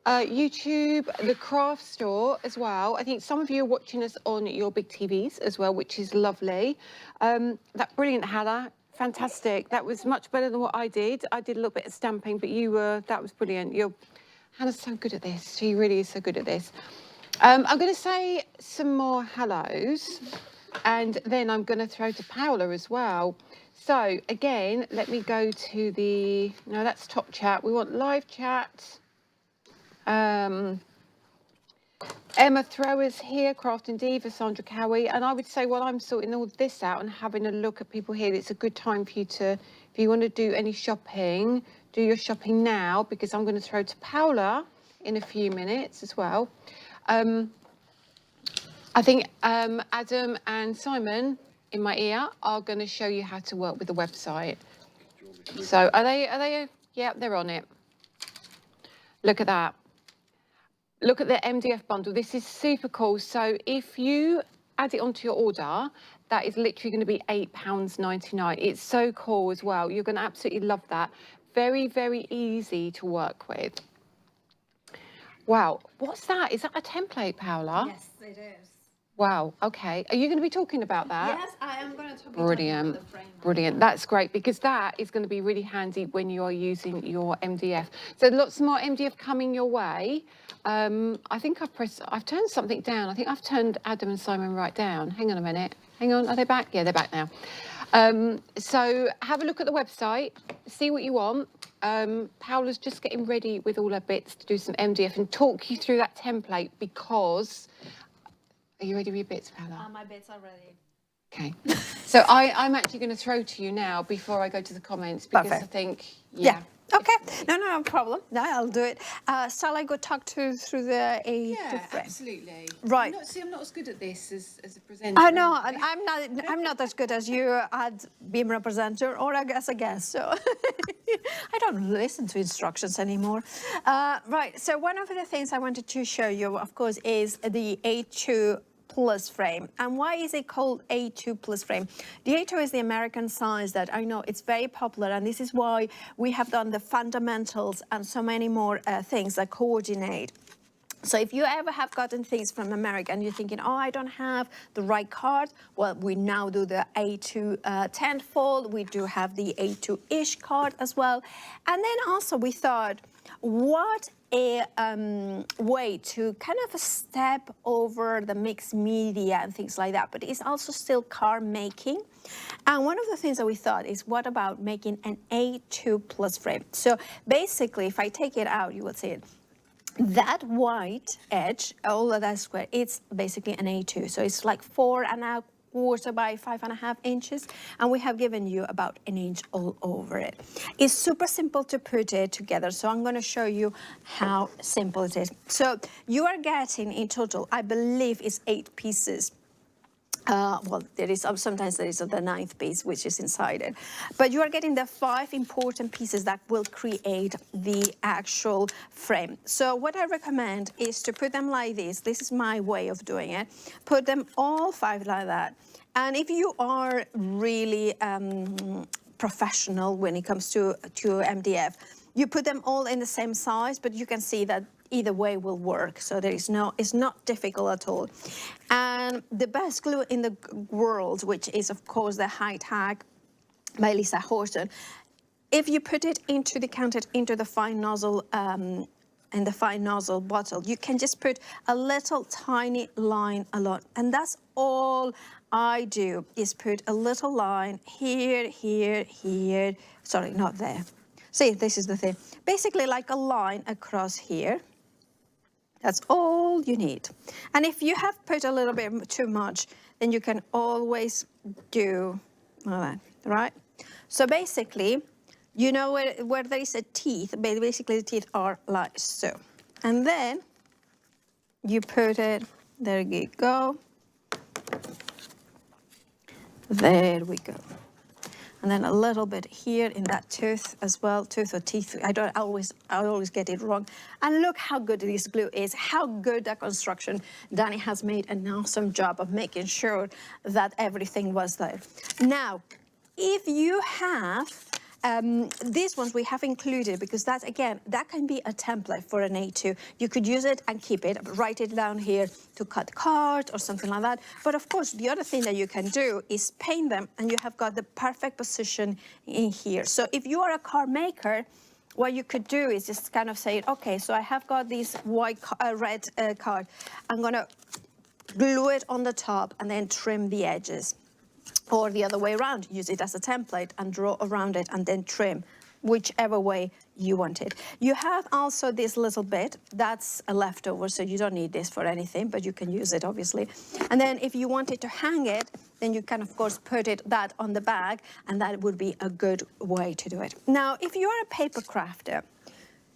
YouTube, the craft store as well. I think some of you are watching us on your big TVs as well, which is lovely. That brilliant, Hannah. Fantastic. That was much better than what I did. I did a little bit of stamping, but that was brilliant. Hannah's so good at this. She really is so good at this. I'm going to say some more hellos, and then I'm going to throw to Paula as well. So again, let me go to no, that's top chat. We want live chat. Emma Throwers here, Crafting Diva, Sandra Cowie, and I would say while I'm sorting all this out and having a look at people here, it's a good time for you to, if you want to do any shopping, do your shopping now, because I'm going to throw to Paula in a few minutes as well. I think Adam and Simon in my ear are going to show you how to work with the website. So are they? Yeah, they're on it. Look at that. Look at the MDF bundle. This is super cool. So if you add it onto your order, that is literally going to be £8.99. It's so cool as well. You're going to absolutely love that. Very, very easy to work with. Wow. What's that? Is that a template, Paula? Yes, it is. Wow. Okay. Are you going to be talking about that? Yes, I am going to talk Brilliant. about the frame. Brilliant. That's great, because that is going to be really handy when you are using your MDF. So lots more MDF coming your way. I think I've turned something down. I think I've turned Adam and Simon right down. Hang on a minute. Hang on. Are they back? Yeah, they're back now. So have a look at the website, see what you want. Paula's just getting ready with all her bits to do some MDF and talk you through that template, because... Are you ready with your bits, Paula? My bits are ready. Okay. So I'm actually going to throw to you now before I go to the comments, because Perfect. I think, Yeah. Okay. No problem. No, I'll do it. Shall I go talk through the A2 frame? absolutely. Right. I'm not as good at this as a presenter. I know, and I'm not as good as you at being a presenter, or I guess a guest. So I don't listen to instructions anymore. Right. So one of the things I wanted to show you, of course, is the A2 plus frame. And why is it called A2 plus frame? The A2 is the American size that I know it's very popular, and this is why we have done the fundamentals and so many more things that coordinate. So if you ever have gotten things from America and you're thinking, oh, I don't have the right card, well, we now do the A2 10-fold. We do have the A2-ish card as well. And then also we thought, what a way to kind of step over the mixed media and things like that, but it's also still card making. And one of the things that we thought is, what about making an A2 plus frame? So basically, if I take it out, you will see it. That white edge, all of that square, it's basically an A2. So it's like 4.25 by 5.5 inches, and we have given you about an inch all over it. It's super simple to put it together, so I'm going to show you how simple it is. So you are getting in total, I believe it's 8 pieces. Well, there is sometimes there is the 9th piece, which is inside it. But you are getting the 5 important pieces that will create the actual frame. So what I recommend is to put them like this. This is my way of doing it. Put them all 5 like that. And if you are really professional when it comes to MDF, you put them all in the same size, but you can see that either way will work. So it's not difficult at all. And the best glue in the world, which is of course the High Tag by Lisa Horton, if you put it into the fine nozzle in the fine nozzle bottle, you can just put a little tiny line along. And that's all I do, is put a little line here, here, here. Sorry, not there. See, this is the thing. Basically like a line across here. That's all you need. And if you have put a little bit too much, then you can always do that, right? So basically, you know where there is a teeth, basically the teeth are like so. And then you put it, there you go. There we go. And then a little bit here in that tooth as well, tooth or teeth. I always get it wrong. And look how good this glue is, how good that construction. Danny has made an awesome job of making sure that everything was there. Now, if you have these ones we have included, because that, again, that can be a template for an A2. You could use it and keep it, write it down here to cut cards or something like that. But of course, the other thing that you can do is paint them, and you have got the perfect position in here. So if you are a card maker, what you could do is just kind of say, okay, so I have got this red card. I'm gonna glue it on the top and then trim the edges. Or the other way around, use it as a template and draw around it and then trim, whichever way you want it. You have also this little bit, that's a leftover, so you don't need this for anything, but you can use it obviously. And then if you wanted to hang it, then you can of course put that on the bag, and that would be a good way to do it. Now, if you are a paper crafter,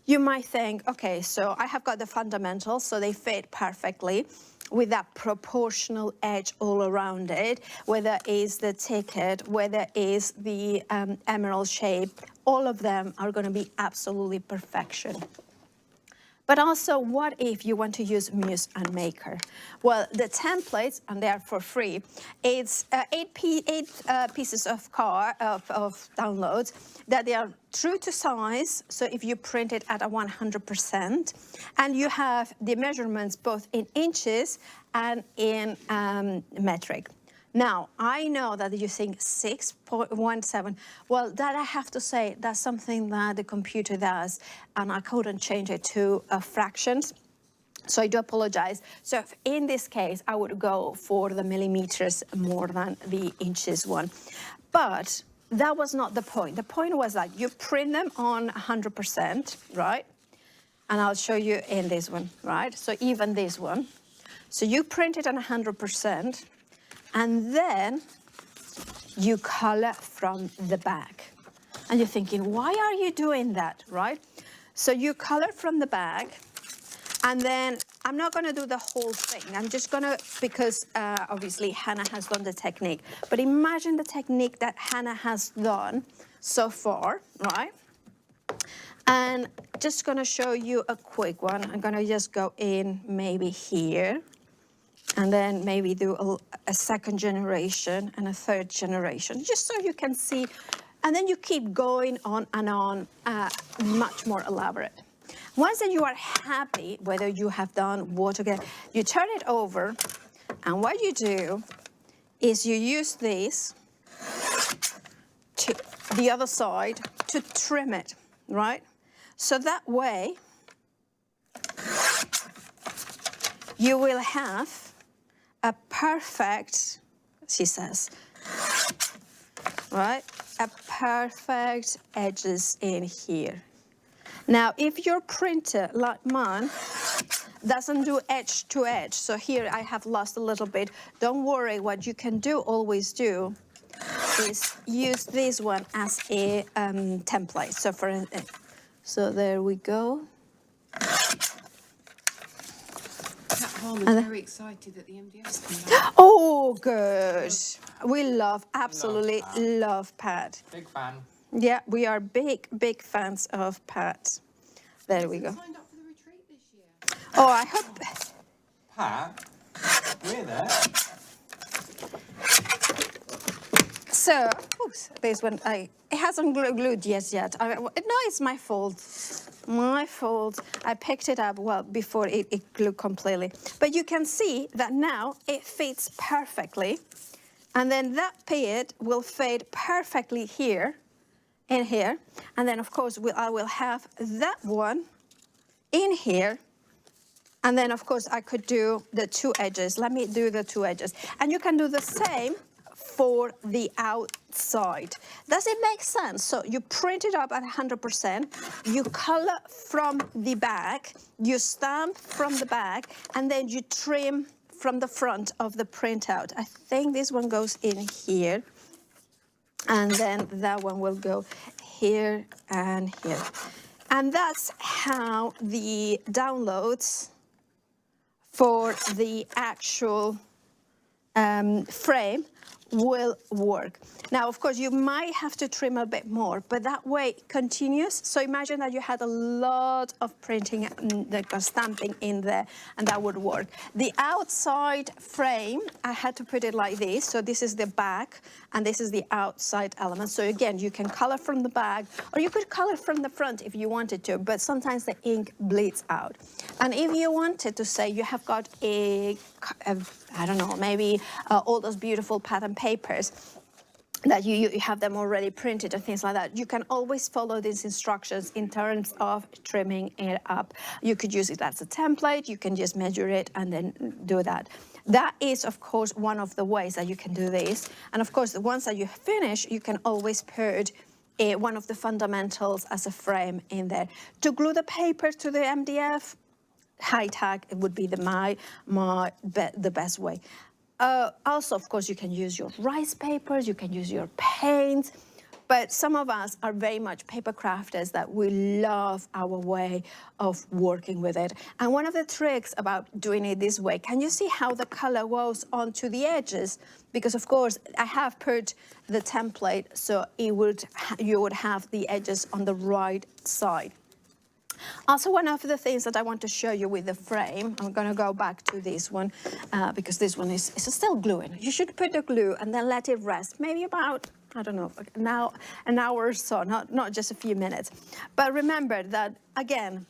you might think, okay, so I have got the fundamentals, so they fit perfectly with that proportional edge all around it, whether it's the ticket, whether it's the emerald shape, all of them are going to be absolutely perfection. But also, what if you want to use Muse and Maker? Well, the templates, and they are for free, it's eight pieces of downloads that they are true to size. So if you print it at a 100%, and you have the measurements both in inches and in metric. Now, I know that you think 6.17. Well, that I have to say, that's something that the computer does, and I couldn't change it to fractions. So I do apologize. So if in this case, I would go for the millimeters more than the inches one. But that was not the point. The point was that you print them on 100%, right? And I'll show you in this one, right? So even this one. So you print it on 100%. And then you color from the back. And you're thinking, why are you doing that, right? So you color from the back, and then I'm not gonna do the whole thing. I'm just gonna, because obviously Hannah has done the technique, but imagine the technique that Hannah has done so far, right? And just gonna show you a quick one. I'm gonna just go in maybe here, and then maybe do a second generation and a third generation, just so you can see. And then you keep going on and on, much more elaborate. Once that you are happy, whether you have done watercolor, you turn it over, and what you do is you use this to the other side to trim it, right? So that way, you will have a perfect, she says, right? A perfect edges in here. Now, if your printer, like mine, doesn't do edge to edge, so here I have lost a little bit, don't worry, what you can do, always do, is use this one as a template. So there we go. I'm very excited that the MDF's come back. Oh, good. We absolutely love Pat. Big fan. Yeah, we are big fans of Pat. There we go. Signed up for the retreat this year. Oh, I hope. Pat, we're there. So, oops, this one, it hasn't glued yet. No, it's my fault. My fault. I picked it up, well, before it glued completely. But you can see that now it fits perfectly. And then that pit will fade perfectly here and here. And then, of course, I will have that one in here. And then, of course, I could do the 2 edges. Let me do the 2 edges. And you can do the same for the outside. Does it make sense? So you print it up at 100%, you color from the back, you stamp from the back, and then you trim from the front of the printout. I think this one goes in here, and then that one will go here and here. And that's how the downloads for the actual frame will work. Now, of course, you might have to trim a bit more, but that way it continues. So imagine that you had a lot of printing, like stamping in there, and that would work. The outside frame, I had to put it like this. So this is the back, and this is the outside element. So again, you can color from the back, or you could color from the front if you wanted to, but sometimes the ink bleeds out. And if you wanted to say you have got I don't know, maybe all those beautiful pattern papers that you have them already printed and things like that, you can always follow these instructions in terms of trimming it up. You could use it as a template, you can just measure it and then do that. That is, of course, one of the ways that you can do this. And of course, once that you finish, you can always put one of the fundamentals as a frame in there. To glue the paper to the MDF, high tack, it would be the best way. Also, of course, you can use your rice papers, you can use your paints, but some of us are very much paper crafters that we love our way of working with it. And one of the tricks about doing it this way, can you see how the color goes onto the edges? Because of course, I have put the template so you would have the edges on the right side. Also, one of the things that I want to show you with the frame, I'm going to go back to this one because this one is still gluing. You should put the glue and then let it rest, maybe about, I don't know, now an hour or so, not just a few minutes. But remember that, again,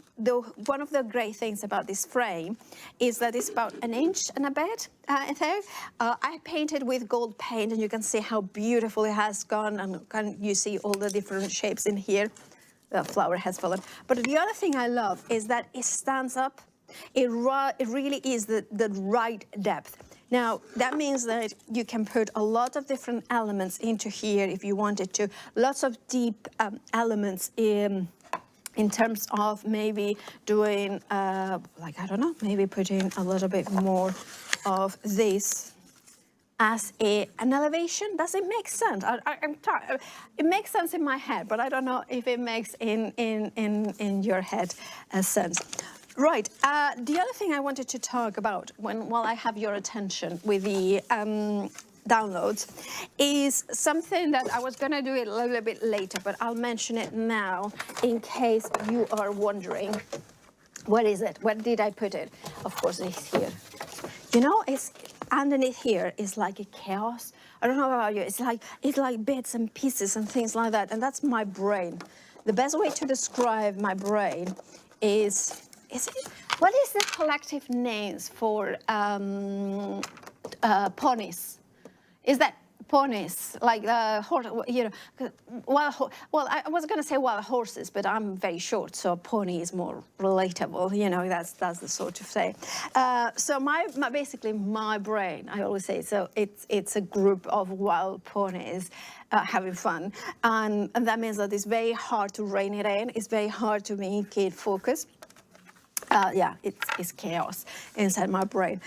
one of the great things about this frame is that it's about 1 inch and a bit in there. I painted with gold paint, and you can see how beautiful it has gone, and you see all the different shapes in here. The flower has fallen. But the other thing I love is that it stands up. It really is the right depth. Now, that means that you can put a lot of different elements into here if you wanted to. Lots of deep elements in terms of maybe doing, like, I don't know, maybe putting a little bit more of this as an elevation. Does it make sense? It makes sense in my head, but I don't know if it makes in your head sense. Right. The other thing I wanted to talk about while I have your attention with the downloads is something that I was going to do it a little bit later, but I'll mention it now in case you are wondering. What is it? Where did I put it? Of course, it's here. You know, it's underneath here is like a chaos. I don't know about you. It's like bits and pieces and things like that. And that's my brain. The best way to describe my brain is what is the collective names for ponies? Is that ponies, like you know, well, I was going to say wild horses, but I'm very short, so pony is more relatable. You know, that's the sort of thing. So basically my brain, I always say, so it's a group of wild ponies having fun, and that means that it's very hard to rein it in. It's very hard to make it focus. Yeah, it's chaos inside my brain.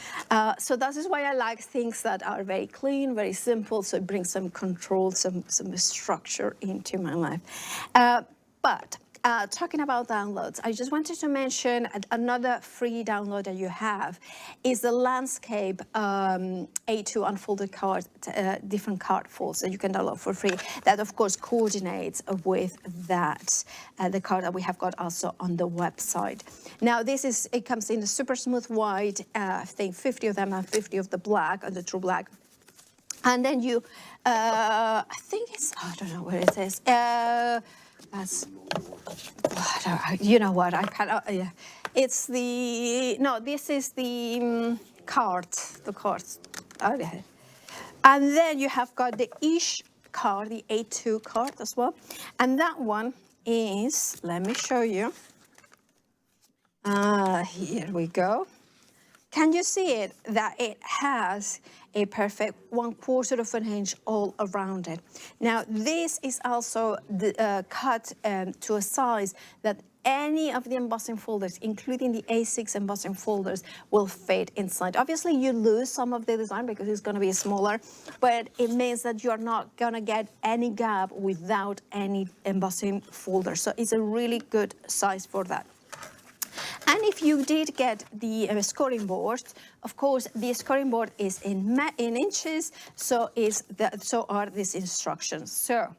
So that is why I like things that are very clean, very simple, so it brings some control, some structure into my life. But talking about downloads, I just wanted to mention another free download that you have is the landscape A2 unfolded card, different card folds that you can download for free. That, of course, coordinates with that, the card that we have got also on the website. Now, it comes in the super smooth white, I think 50 of them and 50 of the black, or the true black. And then you, I think it's, I don't know where it is. That's, you know what, I can't, yeah. It's this is the card, okay. And then you have got the ish card, the A2 card as well. And that one is, let me show you. Here we go. Can you see it? That it has a perfect 1/4 of an inch all around it. Now, this is also cut to a size that any of the embossing folders, including the A6 embossing folders, will fit inside. Obviously, you lose some of the design because it's going to be smaller, but it means that you're not going to get any gap without any embossing folder. So it's a really good size for that. And if you did get the scoring board, of course, the scoring board is in inches, so are these instructions. So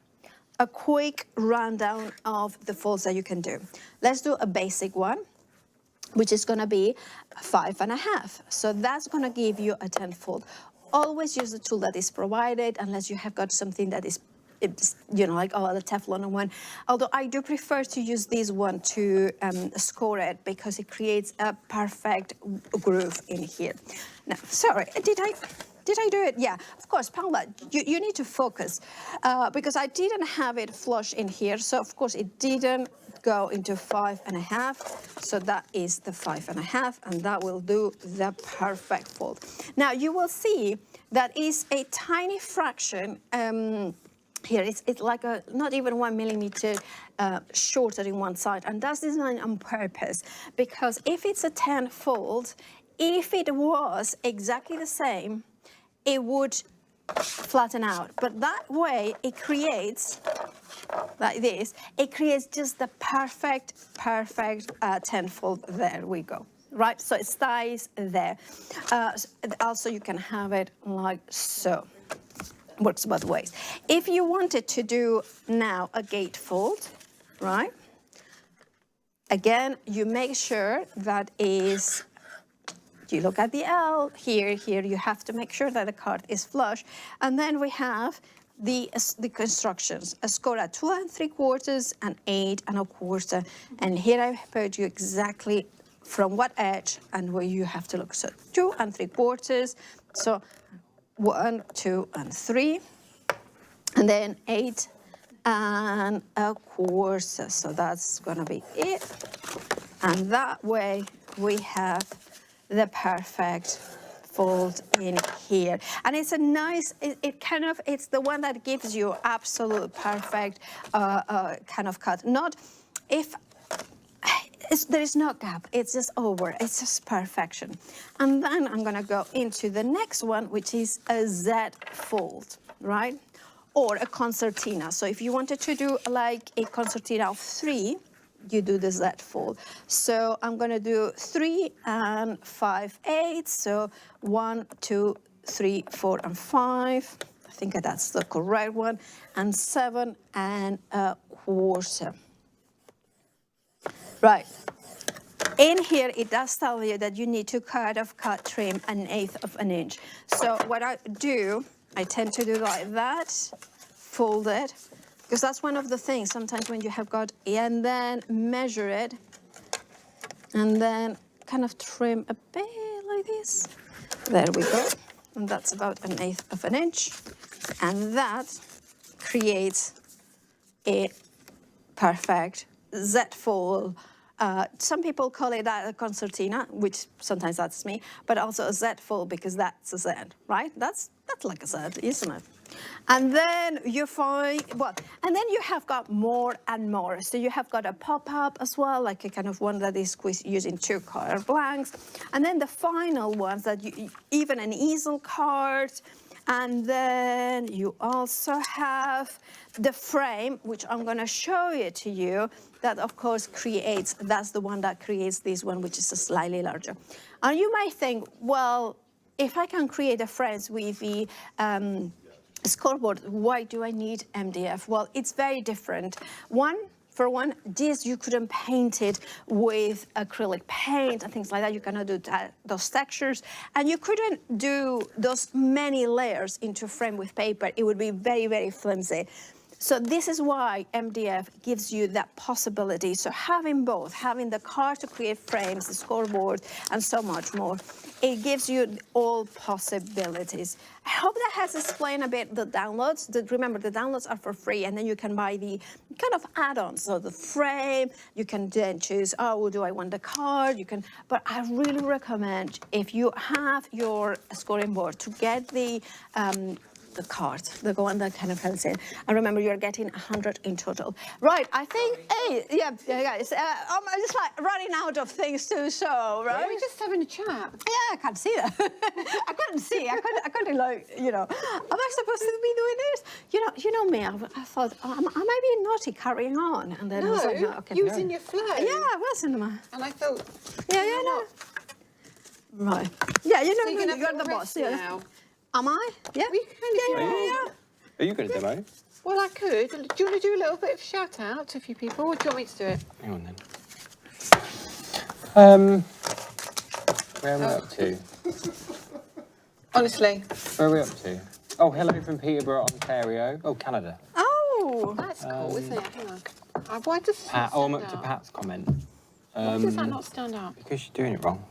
a quick rundown of the folds that you can do. Let's do a basic one, which is going to be 5.5. So that's going to give you a 10 fold. Always use the tool that is provided, unless you have got something that is, you know, like the Teflon one. Although I do prefer to use this one to score it because it creates a perfect groove in here. Now, sorry, did I do it? Yeah, of course, Paula, you need to focus because I didn't have it flush in here. So, of course, it didn't go into 5.5. So that is the 5.5, and that will do the perfect fold. Now, you will see that is a tiny fraction. Here, it's like not even 1 millimeter shorter in one side, and that's designed on purpose because if it's a 10 fold, if it was exactly the same, it would flatten out. But that way, it creates, like this, it creates just the perfect 10 fold. There we go. Right, so it stays there. Also, you can have it like so. Works both ways. If you wanted to do now a gatefold, right? Again, you make sure that is, you look at the L, here you have to make sure that the card is flush. And then we have the constructions, a score at 2 3/4 and 8 1/4. And here I put you exactly from what edge and where you have to look. So 2 3/4, so 1, 2, and 3, and then 8 1/4. So that's gonna be it. And that way we have the perfect fold in here. And it's a nice, it's the one that gives you absolute perfect kind of cut. Not if, there is no gap, it's just over, it's just perfection. And then I'm gonna go into the next one, which is a Z fold, right? Or a concertina. So if you wanted to do like a concertina of 3, you do the Z fold. So I'm gonna do 3 5/8, so 1, 2, 3, 4, and 5. I think that's the correct one, and 7 1/4. Right. In here, it does tell you that you need to cut, trim 1/8 of an inch. So what I do, I tend to do like that, fold it, because that's one of the things sometimes when you have got, and then measure it, and then kind of trim a bit like this. There we go. And that's about 1/8 of an inch. And that creates a perfect Z fold. Some people call it a concertina, which sometimes that's me, but also a Z fold because that's a Z, right? That's like a Z, isn't it? And then you find, and then you have got more and more. So you have got a pop-up as well, like a kind of one that is using 2 color blanks. And then the final ones that even an easel card. And then you also have the frame, which I'm going to show it to you, that of course creates, that's the one that creates this one, which is slightly larger. And you might think, well, if I can create a frame with the scoreboard, why do I need MDF? Well, it's very different. For one, this you couldn't paint it with acrylic paint and things like that. You cannot do those textures. And you couldn't do those many layers into a frame with paper. It would be very, very flimsy. So this is why MDF gives you that possibility. So having both, having the card to create frames, the scoreboard, and so much more, it gives you all possibilities. I hope that has explained a bit the downloads. Remember, the downloads are for free, and then you can buy the kind of add-ons. So the frame, you can then choose, oh, do I want the card? You can, but I really recommend if you have your scoring board to get the card, the one that kind of helps in. And remember, you're getting 100 in total. Right, I think, hey, yeah, guys, I'm just like running out of things to show, right? We're just having a chat. Yeah, I can't see that. I couldn't see. I couldn't like, you know. Am I supposed to be doing this? You know me. I thought, oh, I might be naughty carrying on, and then I was like, no, okay. You was in your flow. Yeah, I was in my. And I thought, Yeah, no. Right. Yeah, you know, so you can you're have the boss. Yeah. now. Am I? Yeah. We can Yeah. Are you going to demo? Well, I could. Do you want to do a little bit of shout out to a few people, or do you want me to do it? Hang on then. Where are we up to? Honestly. Where are we up to? Oh, hello from Peterborough, Ontario. Oh, Canada. Oh. That's cool, isn't it? Hang on. Why does Pat, that oh, I'm stand up to out? Pat's comment. Why does that not stand up? Because you're doing it wrong.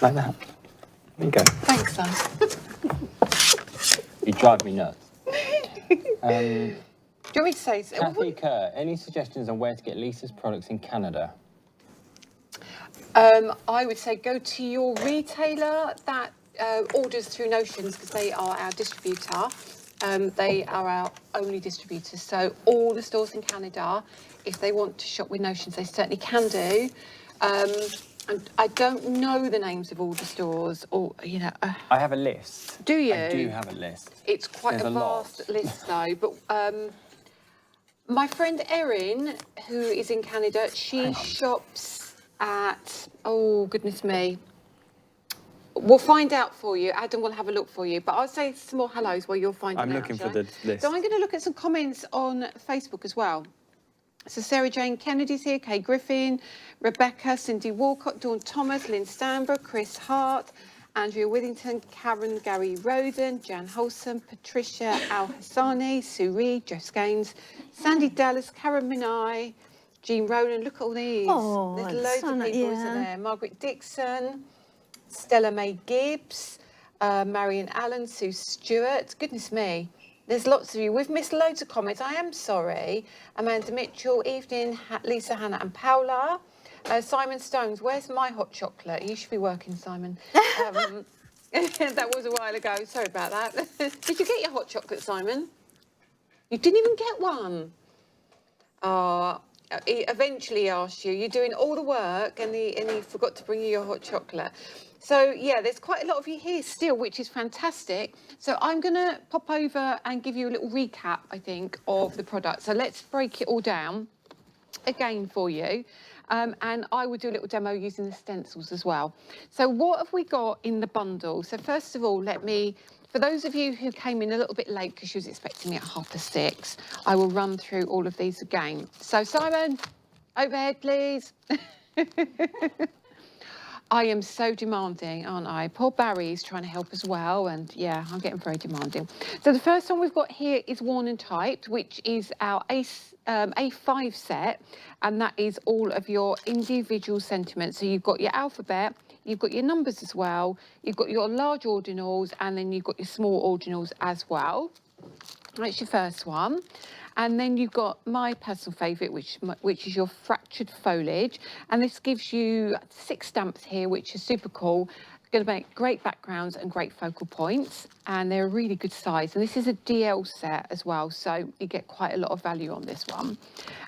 Like that. There you go. Thanks, son. You drive me nuts. Do you want me to say so? Kathy Kerr, any suggestions on where to get Lisa's products in Canada? I would say go to your retailer that orders through Notions, because they are our distributor. They are our only distributor. So all the stores in Canada, if they want to shop with Notions, they certainly can do. And I don't know the names of all the stores, or you know. I have a list. Do you? I do have a list. It's quite There's a a lot. vast list, though. But my friend Erin, who is in Canada, she shops at. Oh goodness me. We'll find out for you. Adam will have a look for you. But I'll say some more hellos while you're finding out. I'm looking for shall I? the list. So I'm going to look at some comments on Facebook as well. So Sarah Jane Kennedy's here, Kay Griffin, Rebecca, Cindy Walcott, Dawn Thomas, Lynn Stanbrook, Chris Hart, Andrea Withington, Karen Gary Roden, Jan Holson, Patricia Al Hassani, Sue Reed, Jess Gaines, Sandy Dallas, Karen Minai, Jean Rowland. Look at all these. Oh, there's it's loads so of nice, people, yeah. isn't there? Margaret Dixon, Stella May Gibbs, Marion Allen, Sue Stewart. Goodness me. There's lots of you. We've missed loads of comments. I am sorry. Amanda Mitchell, evening, Lisa, Hannah and Paula. Simon Stones, where's my hot chocolate? You should be working, Simon. That was a while ago. Sorry about that. Did you get your hot chocolate, Simon? You didn't even get one. He eventually asked you. You're doing all the work and he forgot to bring you your hot chocolate. So, yeah, there's quite a lot of you here still, which is fantastic. So I'm going to pop over and give you a little recap, I think, of the product. So let's break it all down again for you. And I will do a little demo using the stencils as well. So what have we got in the bundle? So first of all, for those of you who came in a little bit late because she was expecting me at 6:30, I will run through all of these again. So Simon, overhead, please. I am so demanding, aren't I? Poor Barry's trying to help as well, and yeah, I'm getting very demanding. So the first one we've got here is Worn and Typed, which is our A5 set, and that is all of your individual sentiments. So you've got your alphabet, you've got your numbers as well, you've got your large ordinals, and then you've got your small ordinals as well. That's your first one. And then you've got my personal favourite, which is your fractured foliage. And this gives you 6 stamps here, which are super cool. It's going to make great backgrounds and great focal points. And they're a really good size. And this is a DL set as well, so you get quite a lot of value on this one.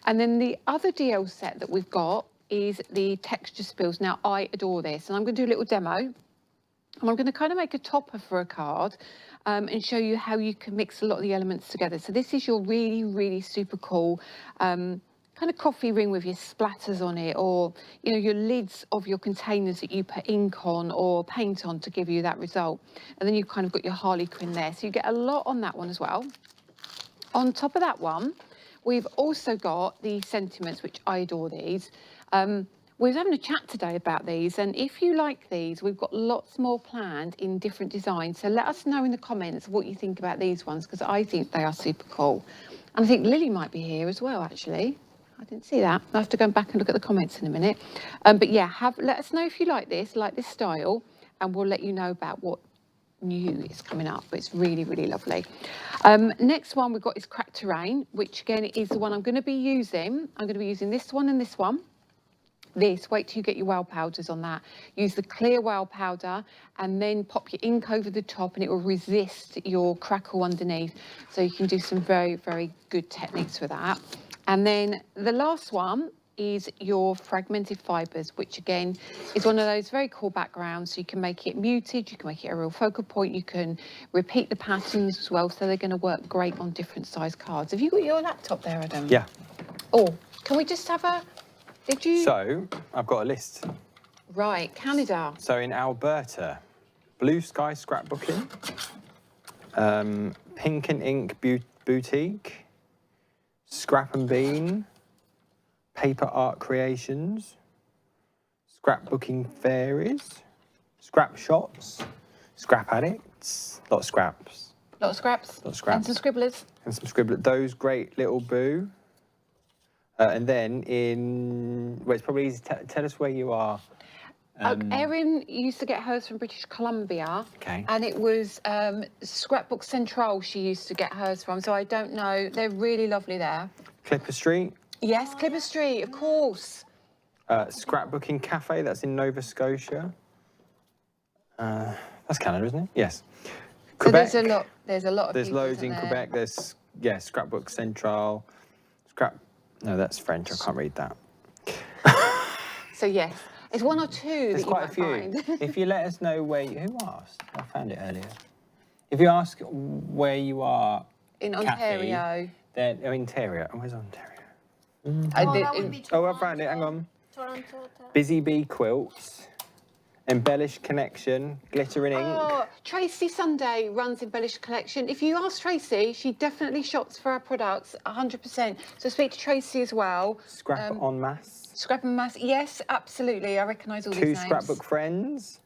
And then the other DL set that we've got is the texture spills. Now, I adore this. And I'm going to do a little demo. And I'm going to kind of make a topper for a card and show you how you can mix a lot of the elements together. So this is your really, really super cool kind of coffee ring with your splatters on it, or, you know, your lids of your containers that you put ink on or paint on to give you that result. And then you've kind of got your Harlequin there. So you get a lot on that one as well. On top of that one, we've also got the sentiments, which I adore these. we were having a chat today about these, and if you like these, we've got lots more planned in different designs. So let us know in the comments what you think about these ones, because I think they are super cool. And I think Lily might be here as well, actually. I didn't see that. I'll have to go back and look at the comments in a minute. But yeah, let us know if you like this style, and we'll let you know about what new is coming up. But it's really, really lovely. Next one we've got is Crack Terrain, which again is the one I'm going to be using. I'm going to be using this one and this one. Wait till you get your whale powders on that. Use the clear whale powder and then pop your ink over the top, and it will resist your crackle underneath. So you can do some very, very good techniques with that. And then the last one is your fragmented fibres, which again is one of those very cool backgrounds. So you can make it muted, you can make it a real focal point, you can repeat the patterns as well. So they're going to work great on different size cards. Have you got your laptop there, Adam? Yeah. Oh, can we just have a... Did you? So, I've got a list. Right, Canada. So in Alberta, Blue Sky Scrapbooking, Pink and Ink Boutique, Scrap and Bean, Paper Art Creations, Scrapbooking Fairies, Scrap Shots, Scrap Addicts, lot of scraps. Lot of scraps. Lot of scraps. And some scribblers. And some scribblers. Those Great Little Boo. And then well, it's probably easy. Tell us where you are. Erin used to get hers from British Columbia. Okay. And it was Scrapbook Central she used to get hers from. So I don't know. They're really lovely there. Clipper Street. Yes, Clipper Street, of course. Scrapbooking Cafe, that's in Nova Scotia. That's Canada, isn't it? Yes. Quebec. So there's a lot of There's people, loads in there? Quebec. There's, yeah, Scrapbook Central. No, that's French. I can't read that. So yes, it's one or two. There's quite a few. If you let us know who asked? I found it earlier. If you ask where you are, In Kathy, Ontario. then Ontario. Where's Ontario? That would be Oh, I found it. Hang on. Toronto. Busy Bee Quilts, Embellish Connection, Glitter and Ink. Oh, Tracy Sunday runs Embellish Collection. If you ask Tracy, she definitely shops for our products, 100%. So speak to Tracy as well. Scrap en masse. Scrap and Mass, yes, absolutely. I recognise all these Two names. Scrapbook Friends.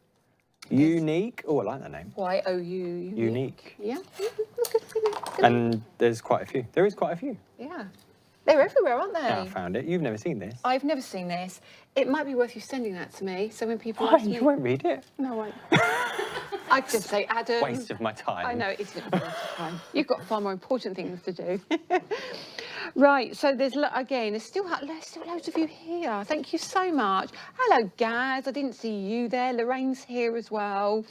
Unique. Oh, I like that name. Y-O-U. Unique. Yeah. Look at And there's quite a few. There is quite a few. Yeah. They're everywhere, aren't they? Yeah, I found it. You've never seen this. I've never seen this. It might be worth you sending that to me, so when people Oh, ask me... you won't read it. No, I won't. I'd just say, Adam... Waste of my time. I know, it is a bit of a waste of time. You've got far more important things to do. Right, so there's, again, there's still loads of you here. Thank you so much. Hello, Gaz. I didn't see you there. Lorraine's here as well.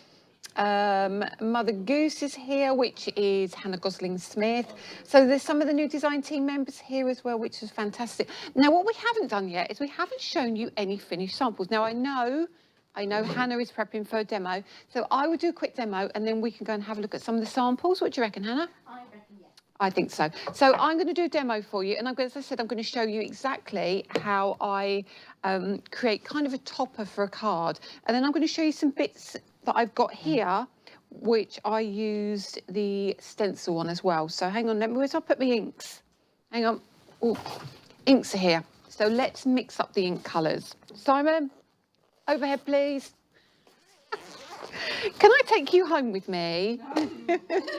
Mother Goose is here, which is Hannah Gosling-Smith. So there's some of the new design team members here as well, which is fantastic. Now, what we haven't done yet is we haven't shown you any finished samples. Now, I know Hannah is prepping for a demo, so I will do a quick demo and then we can go and have a look at some of the samples. What do you reckon, Hannah? I reckon, yes. I think so. So I'm going to do a demo for you, and as I said, I'm going to show you exactly how I create kind of a topper for a card, and then I'm going to show you some bits that I've got here, which I used the stencil on as well. So hang on, where's I put my inks? Hang on. Ooh, inks are here. So let's mix up the ink colours. Simon, overhead, please. Can I take you home with me?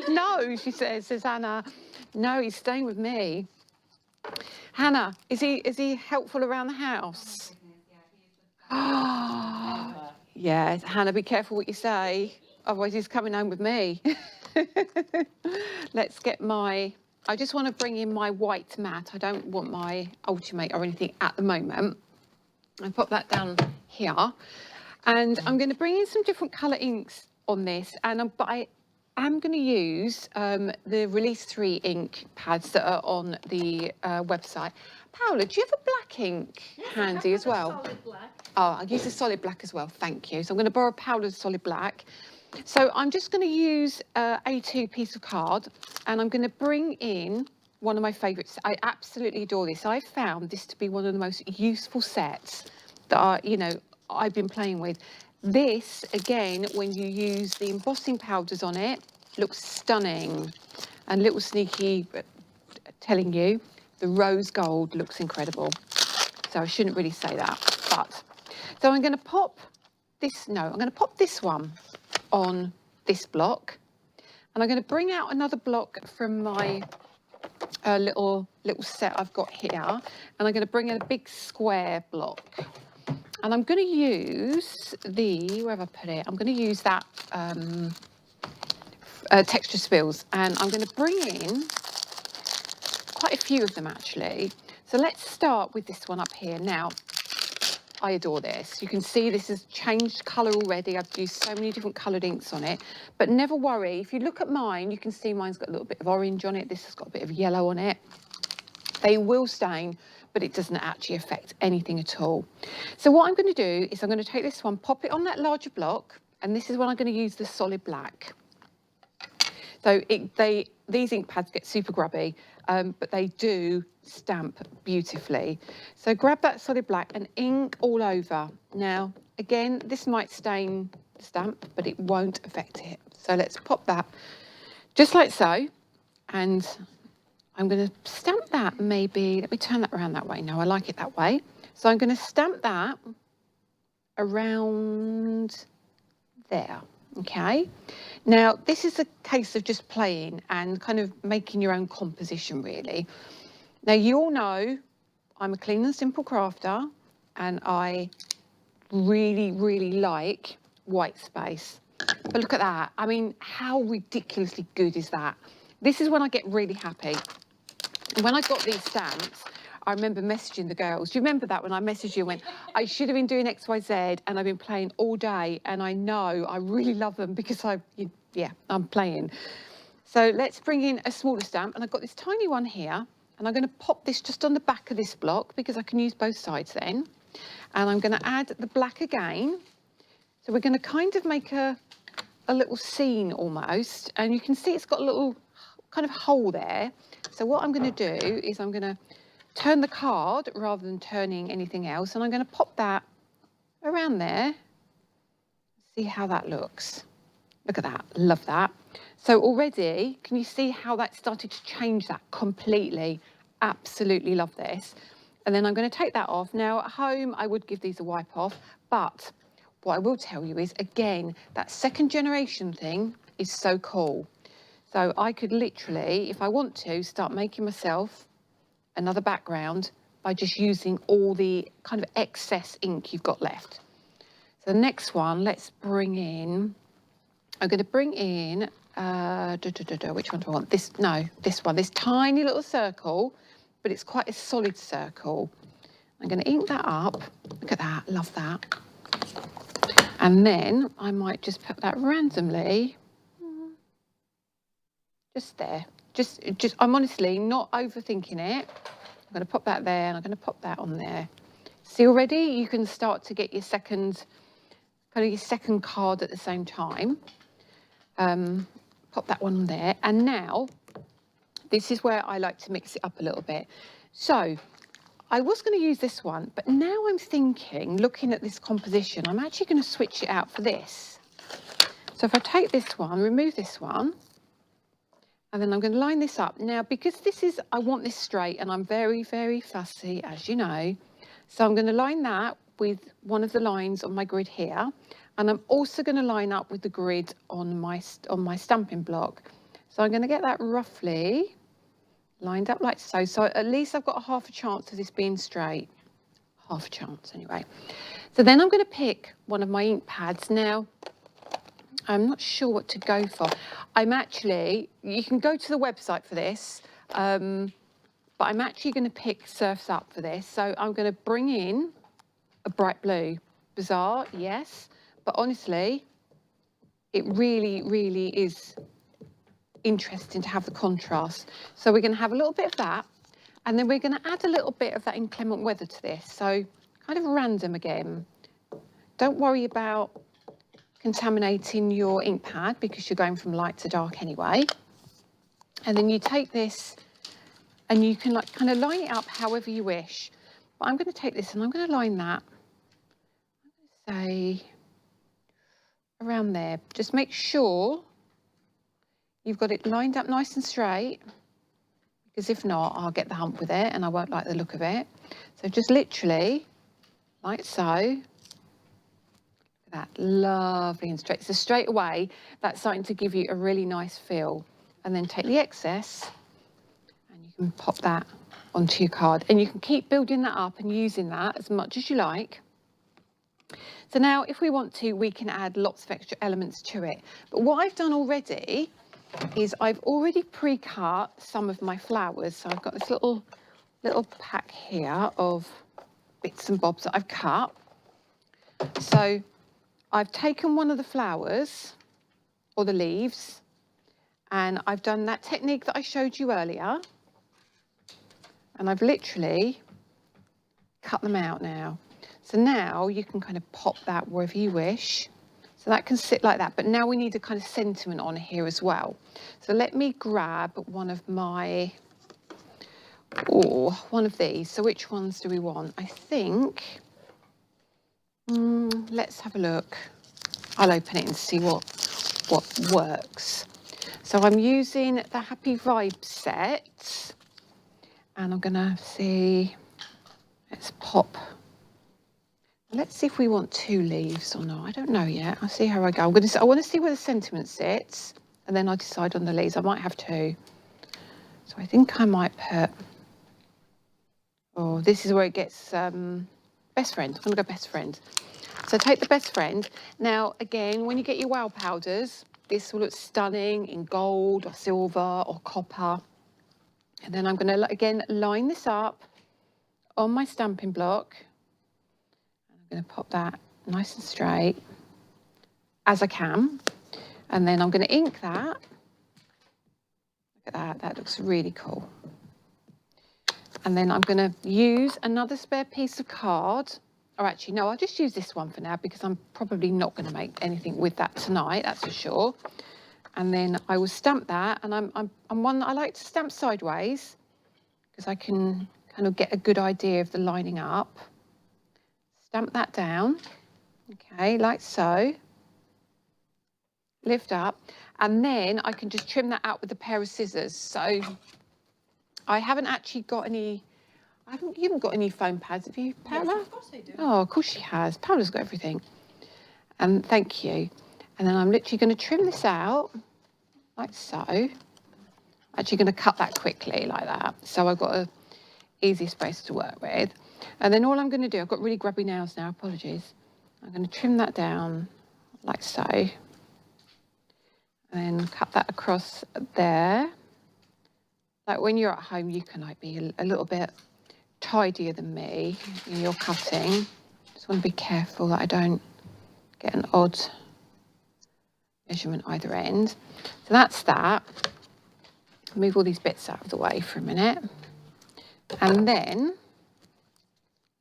No, she says Hannah. No, he's staying with me. Hannah, is he helpful around the house? Yeah, Hannah, be careful what you say. Otherwise, he's coming home with me. Let's get I just want to bring in my white mat. I don't want my Ultimate or anything at the moment. I pop that down here. And I'm going to bring in some different colour inks on this. But I am going to use the Release 3 ink pads that are on the website. Paula, do you have a black ink handy as well? Solid black. Oh, I'll use a solid black as well, thank you. So I'm going to borrow Paula's solid black. So I'm just going to use A2 piece of card, and I'm going to bring in one of my favourites. I absolutely adore this. I've found this to be one of the most useful sets that I've been playing with. This, again, when you use the embossing powders on it, looks stunning. And little sneaky telling you, the rose gold looks incredible. So I shouldn't really say that, but So I'm going to pop this, no, I'm going to pop this one on this block. And I'm going to bring out another block from my little set I've got here. And I'm going to bring in a big square block. And I'm going to use where have I put it? I'm going to use that texture spills. And I'm going to bring in quite a few of them actually. So let's start with this one up here. Now, I adore this. You can see this has changed colour already. I've used so many different coloured inks on it. But never worry, if you look at mine, you can see mine's got a little bit of orange on it. This has got a bit of yellow on it. They will stain, but it doesn't actually affect anything at all. So what I'm going to do is I'm going to take this one, pop it on that larger block, and this is when I'm going to use the solid black. So these ink pads get super grubby, but they do stamp beautifully. So grab that solid black and ink all over. Now, again, this might stain the stamp, but it won't affect it. So let's pop that just like so. And I'm going to stamp that maybe, let me turn that around that way. No, I like it that way. So I'm going to stamp that around there. Okay, now this is a case of just playing and kind of making your own composition really. Now you all know I'm a clean and simple crafter and I really like white space. But look at that, I mean, how ridiculously good is that? This is when I get really happy. And when I got these stamps, I remember messaging the girls. Do you remember that when I messaged you and went, I should have been doing X, Y, Z, and I've been playing all day, and I know I really love them because I'm playing. So let's bring in a smaller stamp, and I've got this tiny one here, and I'm going to pop this just on the back of this block because I can use both sides then. And I'm going to add the black again. So we're going to kind of make a little scene almost, and you can see it's got a little kind of hole there. So what I'm going to do is I'm going to turn the card rather than turning anything else, and I'm going to pop that around there. See how that looks. Look at that, love that. So already, can you see how that started to change that completely? Absolutely love this. And then I'm going to take that off. Now at home, I would give these a wipe off, but what I will tell you is, again, that second generation thing is so cool. So I could literally, if I want to, start making myself another background by just using all the kind of excess ink you've got left. So the next one, let's bring in, I'm going to bring in, which one do I want? This one, this tiny little circle, but it's quite a solid circle. I'm going to ink that up. Look at that, love that. And then I might just put that randomly, just there. Just, I'm honestly not overthinking it. I'm going to pop that there and I'm going to pop that on there. See already, you can start to get your second card at the same time. Pop that one on there. And now, this is where I like to mix it up a little bit. So, I was going to use this one, but now I'm thinking, looking at this composition, I'm actually going to switch it out for this. So if I take this one, remove this one, and then I'm going to line this up. Now, because I want this straight, and I'm very fussy, as you know. So I'm going to line that with one of the lines on my grid here. And I'm also going to line up with the grid on my stamping block. So I'm going to get that roughly lined up like so. So at least I've got a half a chance of this being straight. Half a chance, anyway. So then I'm going to pick one of my ink pads. Now, I'm not sure what to go for. You can go to the website for this, but I'm actually going to pick Surf's Up for this. So I'm going to bring in a bright blue. Bizarre, yes, but honestly, it really is interesting to have the contrast. So we're going to have a little bit of that, and then we're going to add a little bit of that inclement weather to this. So kind of random again. Don't worry about contaminating your ink pad because you're going from light to dark anyway. And then you take this and you can kind of line it up however you wish. But I'm going to take this and I'm going to line that, I'm going to say around there. Just make sure you've got it lined up nice and straight, because if not, I'll get the hump with it and I won't like the look of it. So just literally like so, That lovely and straight. So straight away, that's starting to give you a really nice feel. And then take the excess and you can pop that onto your card. And you can keep building that up and using that as much as you like. So now if we want to, we can add lots of extra elements to it. But what I've done already is I've already pre-cut some of my flowers. So I've got this little pack here of bits and bobs that I've cut. So I've taken one of the flowers or the leaves and I've done that technique that I showed you earlier. And I've literally cut them out now. So now you can kind of pop that wherever you wish. So that can sit like that. But now we need a kind of sentiment on here as well. So let me grab one of my, one of these. So which ones do we want? I think, let's have a look. I'll open it and see what works. So I'm using the Happy Vibes set. And I'm gonna see, let's pop. Let's see if we want 2 leaves or not. I don't know yet. I'll see how I go. I want to see where the sentiment sits, and then I'll decide on the leaves. I might have 2. So I think I might put. Oh, this is where it gets best friend. I'm going to go best friend. So take the best friend. Now, again, when you get your wow powders, this will look stunning in gold or silver or copper. And then I'm going to again line this up on my stamping block. I'm going to pop that nice and straight as I can, and then I'm going to ink that. Look at that, that looks really cool. And then I'm going to use another spare piece of card, or actually no, I'll just use this one for now because I'm probably not going to make anything with that tonight, that's for sure. And then I will stamp that, and I'm one that I like to stamp sideways because I can kind of get a good idea of the lining up. Stamp that down, okay, like so. Lift up, and then I can just trim that out with a pair of scissors. So I haven't actually got any, you haven't got any foam pads, have you, Paula? Yes, of course I do. Oh, of course she has. Paula's got everything. And thank you. And then I'm literally going to trim this out, like so. Actually going to cut that quickly, like that. So I've got an easy space to work with. And then all I'm going to do, I've got really grubby nails now, apologies. I'm going to trim that down like so. And then cut that across there. Like when you're at home, you can like be a little bit tidier than me when you're cutting. Just want to be careful that I don't get an odd measurement either end. So that's that. Move all these bits out of the way for a minute. And then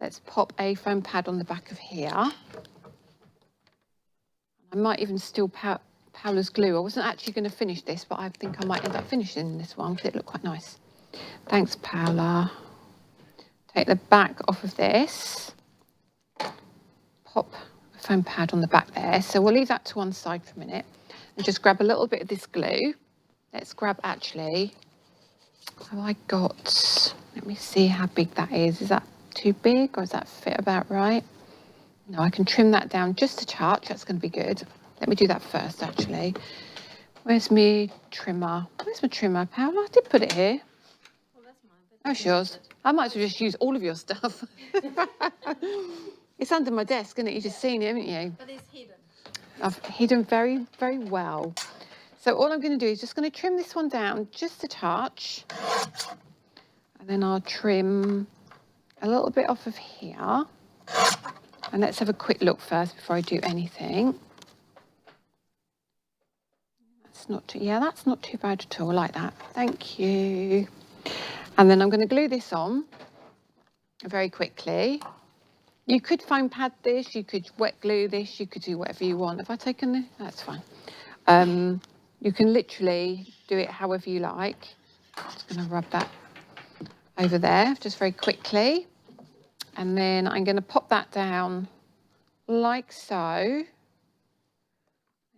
let's pop a foam pad on the back of here. I might even steal Paula's glue. I wasn't actually going to finish this, but I think I might end up finishing this one because it looked quite nice. Thanks, Paula. Take the back off of this. Pop a foam pad on the back there. So we'll leave that to one side for a minute and just grab a little bit of this glue. Let's grab actually, have I got, let me see how big that is. Is that too big or does that fit about right? No, I can trim that down just a touch. That's going to be good. Let me do that first, actually. Where's my trimmer? Where's my trimmer, Paula? I did put it here. Well, that's mine. Oh, it's yours. I might as well just use all of your stuff. It's under my desk, isn't it? You've just seen it, haven't you? But it's hidden. I've hidden very, very well. So all I'm going to do is just going to trim this one down just a touch. And then I'll trim a little bit off of here. And let's have a quick look first before I do anything. That's not too, yeah, that's not too bad at all. I like that. Thank you. And then I'm going to glue this on very quickly. You could foam pad this, you could wet glue this, you could do whatever you want. Have I taken this? That's fine. You can literally do it however you like. I'm just going to rub that over there just very quickly. And then I'm going to pop that down like so.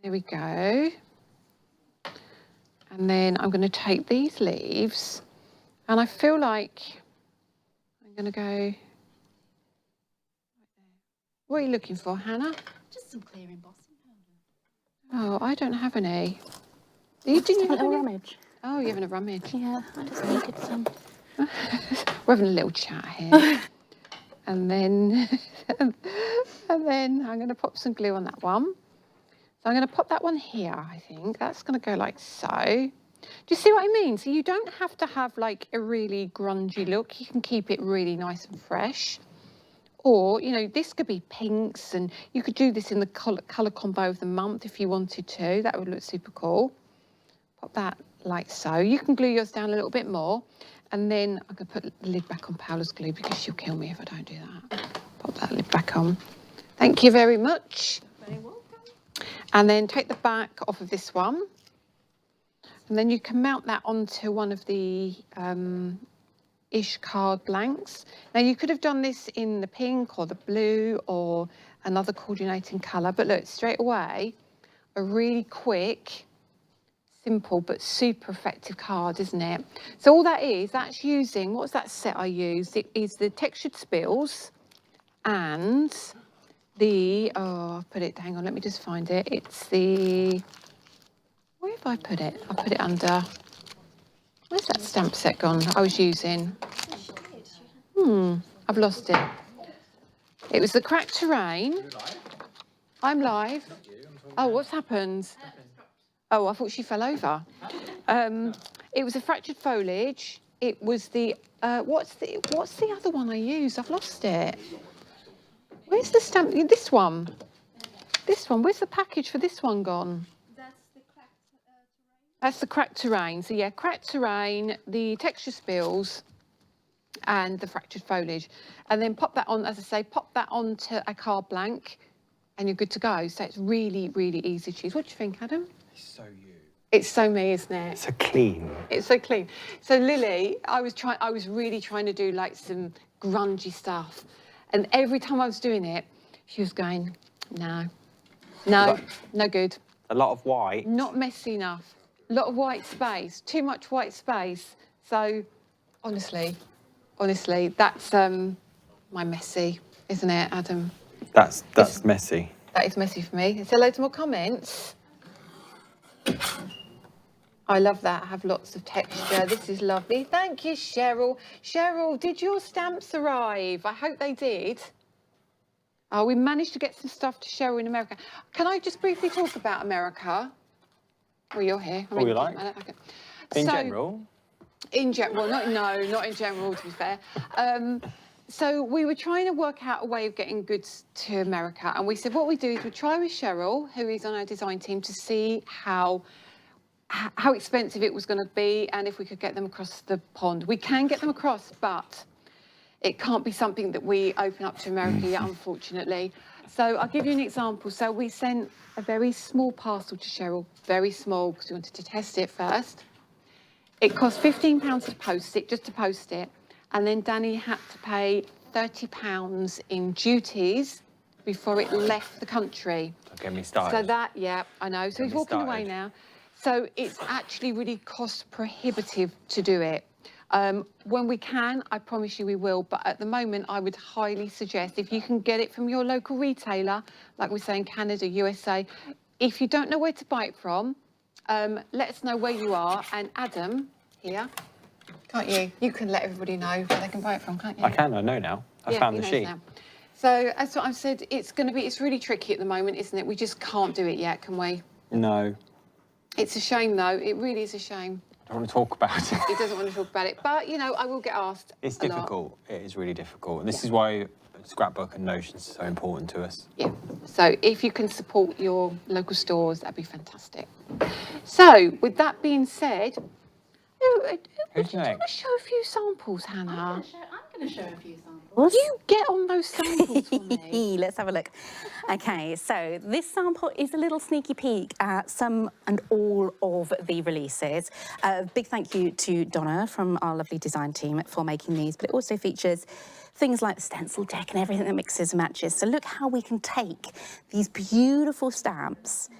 There we go. And then I'm going to take these leaves and I feel like I'm going to go. What are you looking for, Hannah? Just some clear embossing powder. Oh, I don't have any. You didn't A have little any? rummage. Oh, you're having a rummage. Yeah, I just needed some. We're having a little chat here. And then, and then I'm going to pop some glue on that one. So I'm going to pop that one here, I think. That's going to go like so. Do you see what I mean? So you don't have to have like a really grungy look. You can keep it really nice and fresh. Or, you know, this could be pinks, and you could do this in the colour combo of the month if you wanted to. That would look super cool. Pop that like so. You can glue yours down a little bit more. And then I'm going to put the lid back on Paula's glue because she'll kill me if I don't do that. Pop that lid back on. Thank you very much. Very welcome. And then take the back off of this one. And then you can mount that onto one of the ish card blanks. Now you could have done this in the pink or the blue or another coordinating colour. But look, straight away, a really quick, simple but super effective card, isn't it? So all that is, that's using, what's that set I used? It is the textured spills and the, oh, I've put it, hang on, let me just find it. It's the, where have I put it? I put it under, where's that stamp set gone I was using? I've lost it. It was the Cracked Terrain. I'm live. Oh, what's happened? Oh, I thought she fell over. It was a fractured foliage. It was the what's the other one I used? I've lost it. Where's the stamp? This one. This one. Where's the package for this one gone? That's the cracked terrain. That's the Cracked Terrain. So yeah, Cracked Terrain, the texture spills, and the fractured foliage. And then pop that on, as I say, pop that onto a card blank, and you're good to go. So it's really, really easy to use. What do you think, Adam? So you. It's so me, isn't it? So clean. It's so clean. So Lily, I was really trying to do like some grungy stuff. And every time I was doing it, she was going, no, no good. A lot of white. Not messy enough. A lot of white space, too much white space. So honestly, that's my messy, isn't it, Adam? That's messy. That is messy for me. Is there loads more comments? I love that. I have lots of texture. This is lovely. Thank you, Cheryl. Cheryl, did your stamps arrive? I hope they did. Oh, we managed to get some stuff to Cheryl in America. Can I just briefly talk about America? Oh, you're here. All you like. Okay. In So, general. in general, not in general, to be fair. So we were trying to work out a way of getting goods to America, and we said what we do is we try with Cheryl, who is on our design team, to see how expensive it was going to be and if we could get them across the pond. We can get them across, but it can't be something that we open up to America yet, unfortunately. So I'll give you an example. So we sent a very small parcel to Cheryl, very small, because we wanted to test it first. It cost £15 to post it, just to post it. And then Danny had to pay £30 in duties before it left the country. Don't get me started. So that, yeah, I know. So Get he's me walking away started. now. So it's actually really cost prohibitive to do it. When we can, I promise you we will. But at the moment, I would highly suggest if you can get it from your local retailer, like we say in Canada, USA. If you don't know where to buy it from, let us know where you are. And Adam, here, can't you? You can let everybody know where they can buy it from, can't you? I can. I know now. I found he the knows sheet. now. So as what I've said, it's really tricky at the moment, isn't it? We just can't do it yet, can we? No. It's a shame, though. It really is a shame. I don't want to talk about it. He doesn't want to talk about it. But, you know, I will get asked It's a lot. difficult. It is really difficult. And this is why scrapbook and Notion's so important to us. Yeah. So if you can support your local stores, that'd be fantastic. So with that being said, would you want to show a few samples, Hannah? I'm going to show a few samples. You get on those samples for me. Let's have a look. Okay, so this sample is a little sneaky peek at some and all of the releases. Big thank you to Donna from our lovely design team for making these, but it also features things like the stencil deck and everything that mixes and matches. So look how we can take these beautiful stamps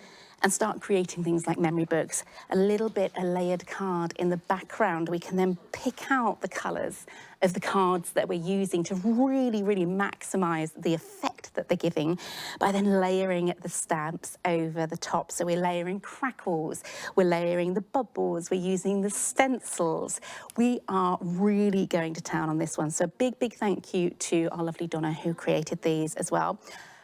and start creating things like memory books. A little bit a layered card in the background. We can then pick out the colours of the cards that we're using to really, really maximise the effect that they're giving by then layering the stamps over the top. So we're layering crackles, we're layering the bubbles, we're using the stencils. We are really going to town on this one. So big, big thank you to our lovely Donna who created these as well.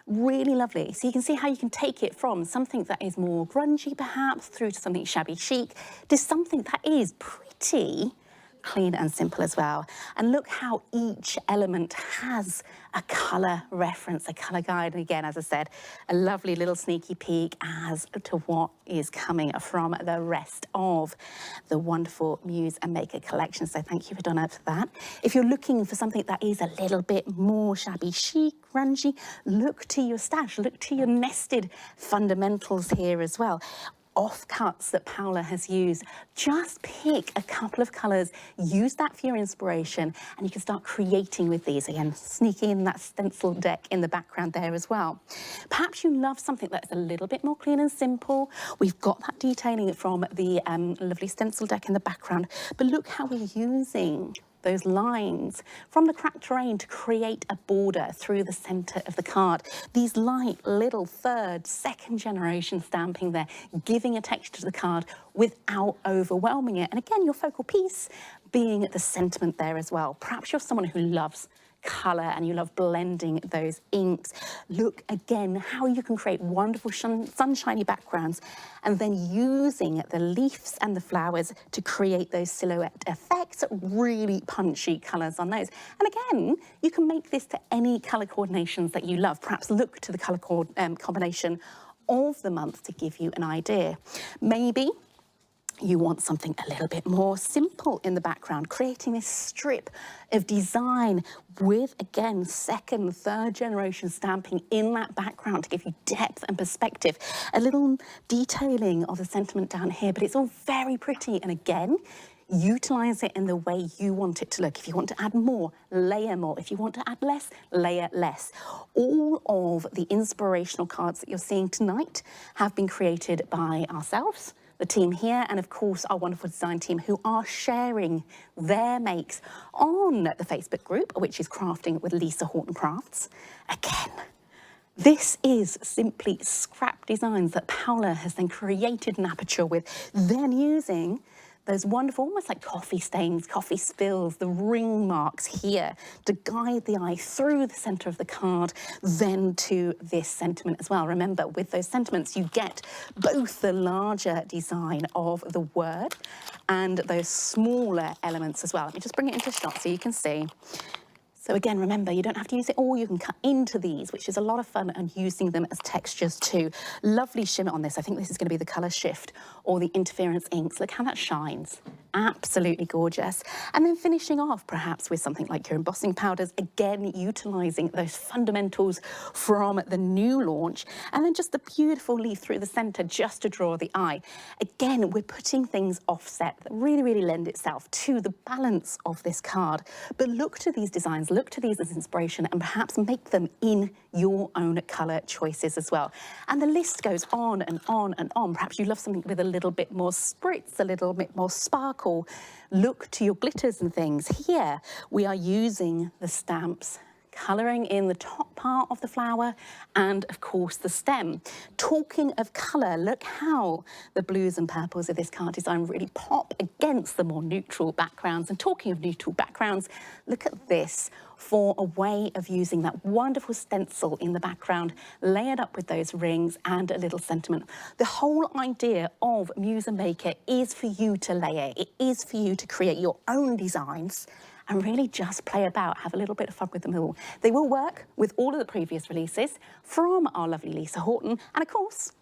Really lovely. So you can see how you can take it from something that is more grungy perhaps through to something shabby chic to something that is pretty clean and simple as well. And look how each element has a colour reference, a colour guide. And again, as I said, a lovely little sneaky peek as to what is coming from the rest of the wonderful Muse and Maker collection. So thank you, Donna, for that. If you're looking for something that is a little bit more shabby chic, grungy, look to your stash, look to your nested fundamentals here as well. Offcuts that Paula has used. Just pick a couple of colours, use that for your inspiration, and you can start creating with these. Again, sneaking in that stencil deck in the background there as well. Perhaps you love something that's a little bit more clean and simple. We've got that detailing from the lovely stencil deck in the background, but look how we're using those lines from the cracked terrain to create a border through the centre of the card. These light little third, second generation stamping there, giving a texture to the card without overwhelming it. And again, your focal piece being the sentiment there as well. Perhaps you're someone who loves colour and you love blending those inks. Look again how you can create wonderful sunshiny backgrounds and then using the leaves and the flowers to create those silhouette effects, really punchy colours on those. And again, you can make this to any colour coordinations that you love. Perhaps look to the colour combination of the month to give you an idea. Maybe you want something a little bit more simple in the background, creating this strip of design with, again, second, third generation stamping in that background to give you depth and perspective. A little detailing of the sentiment down here, but it's all very pretty. And again, utilise it in the way you want it to look. If you want to add more, layer more. If you want to add less, layer less. All of the inspirational cards that you're seeing tonight have been created by ourselves, the team here, and of course our wonderful design team who are sharing their makes on the Facebook group, which is Crafting with Lisa Horton Crafts. Again, this is simply scrap designs that Paula has then created an aperture with, then using those wonderful, almost like coffee stains, coffee spills, the ring marks here to guide the eye through the centre of the card, then to this sentiment as well. Remember, with those sentiments, you get both the larger design of the word and those smaller elements as well. Let me just bring it into shot so you can see. So again, remember, you don't have to use it all. You can cut into these, which is a lot of fun, and using them as textures too. Lovely shimmer on this. I think this is going to be the colour shift or the interference inks. Look how that shines. Absolutely gorgeous. And then finishing off perhaps with something like your embossing powders, again, utilising those fundamentals from the new launch, and then just the beautiful leaf through the centre just to draw the eye. Again, we're putting things offset that really, really lend itself to the balance of this card. But look to these designs, look to these as inspiration, and perhaps make them in your own colour choices as well. And the list goes on and on and on. Perhaps you love something with a little bit more spritz, a little bit more sparkle. Look to your glitters and things. Here we are using the stamps, colouring in the top part of the flower and of course the stem. Talking of colour, look how the blues and purples of this card design really pop against the more neutral backgrounds. And talking of neutral backgrounds, look at this for a way of using that wonderful stencil in the background, layered up with those rings and a little sentiment. The whole idea of Muse Maker is for you to layer. It is for you to create your own designs and really just play about, have a little bit of fun with them all. They will work with all of the previous releases from our lovely Lisa Horton, and of course,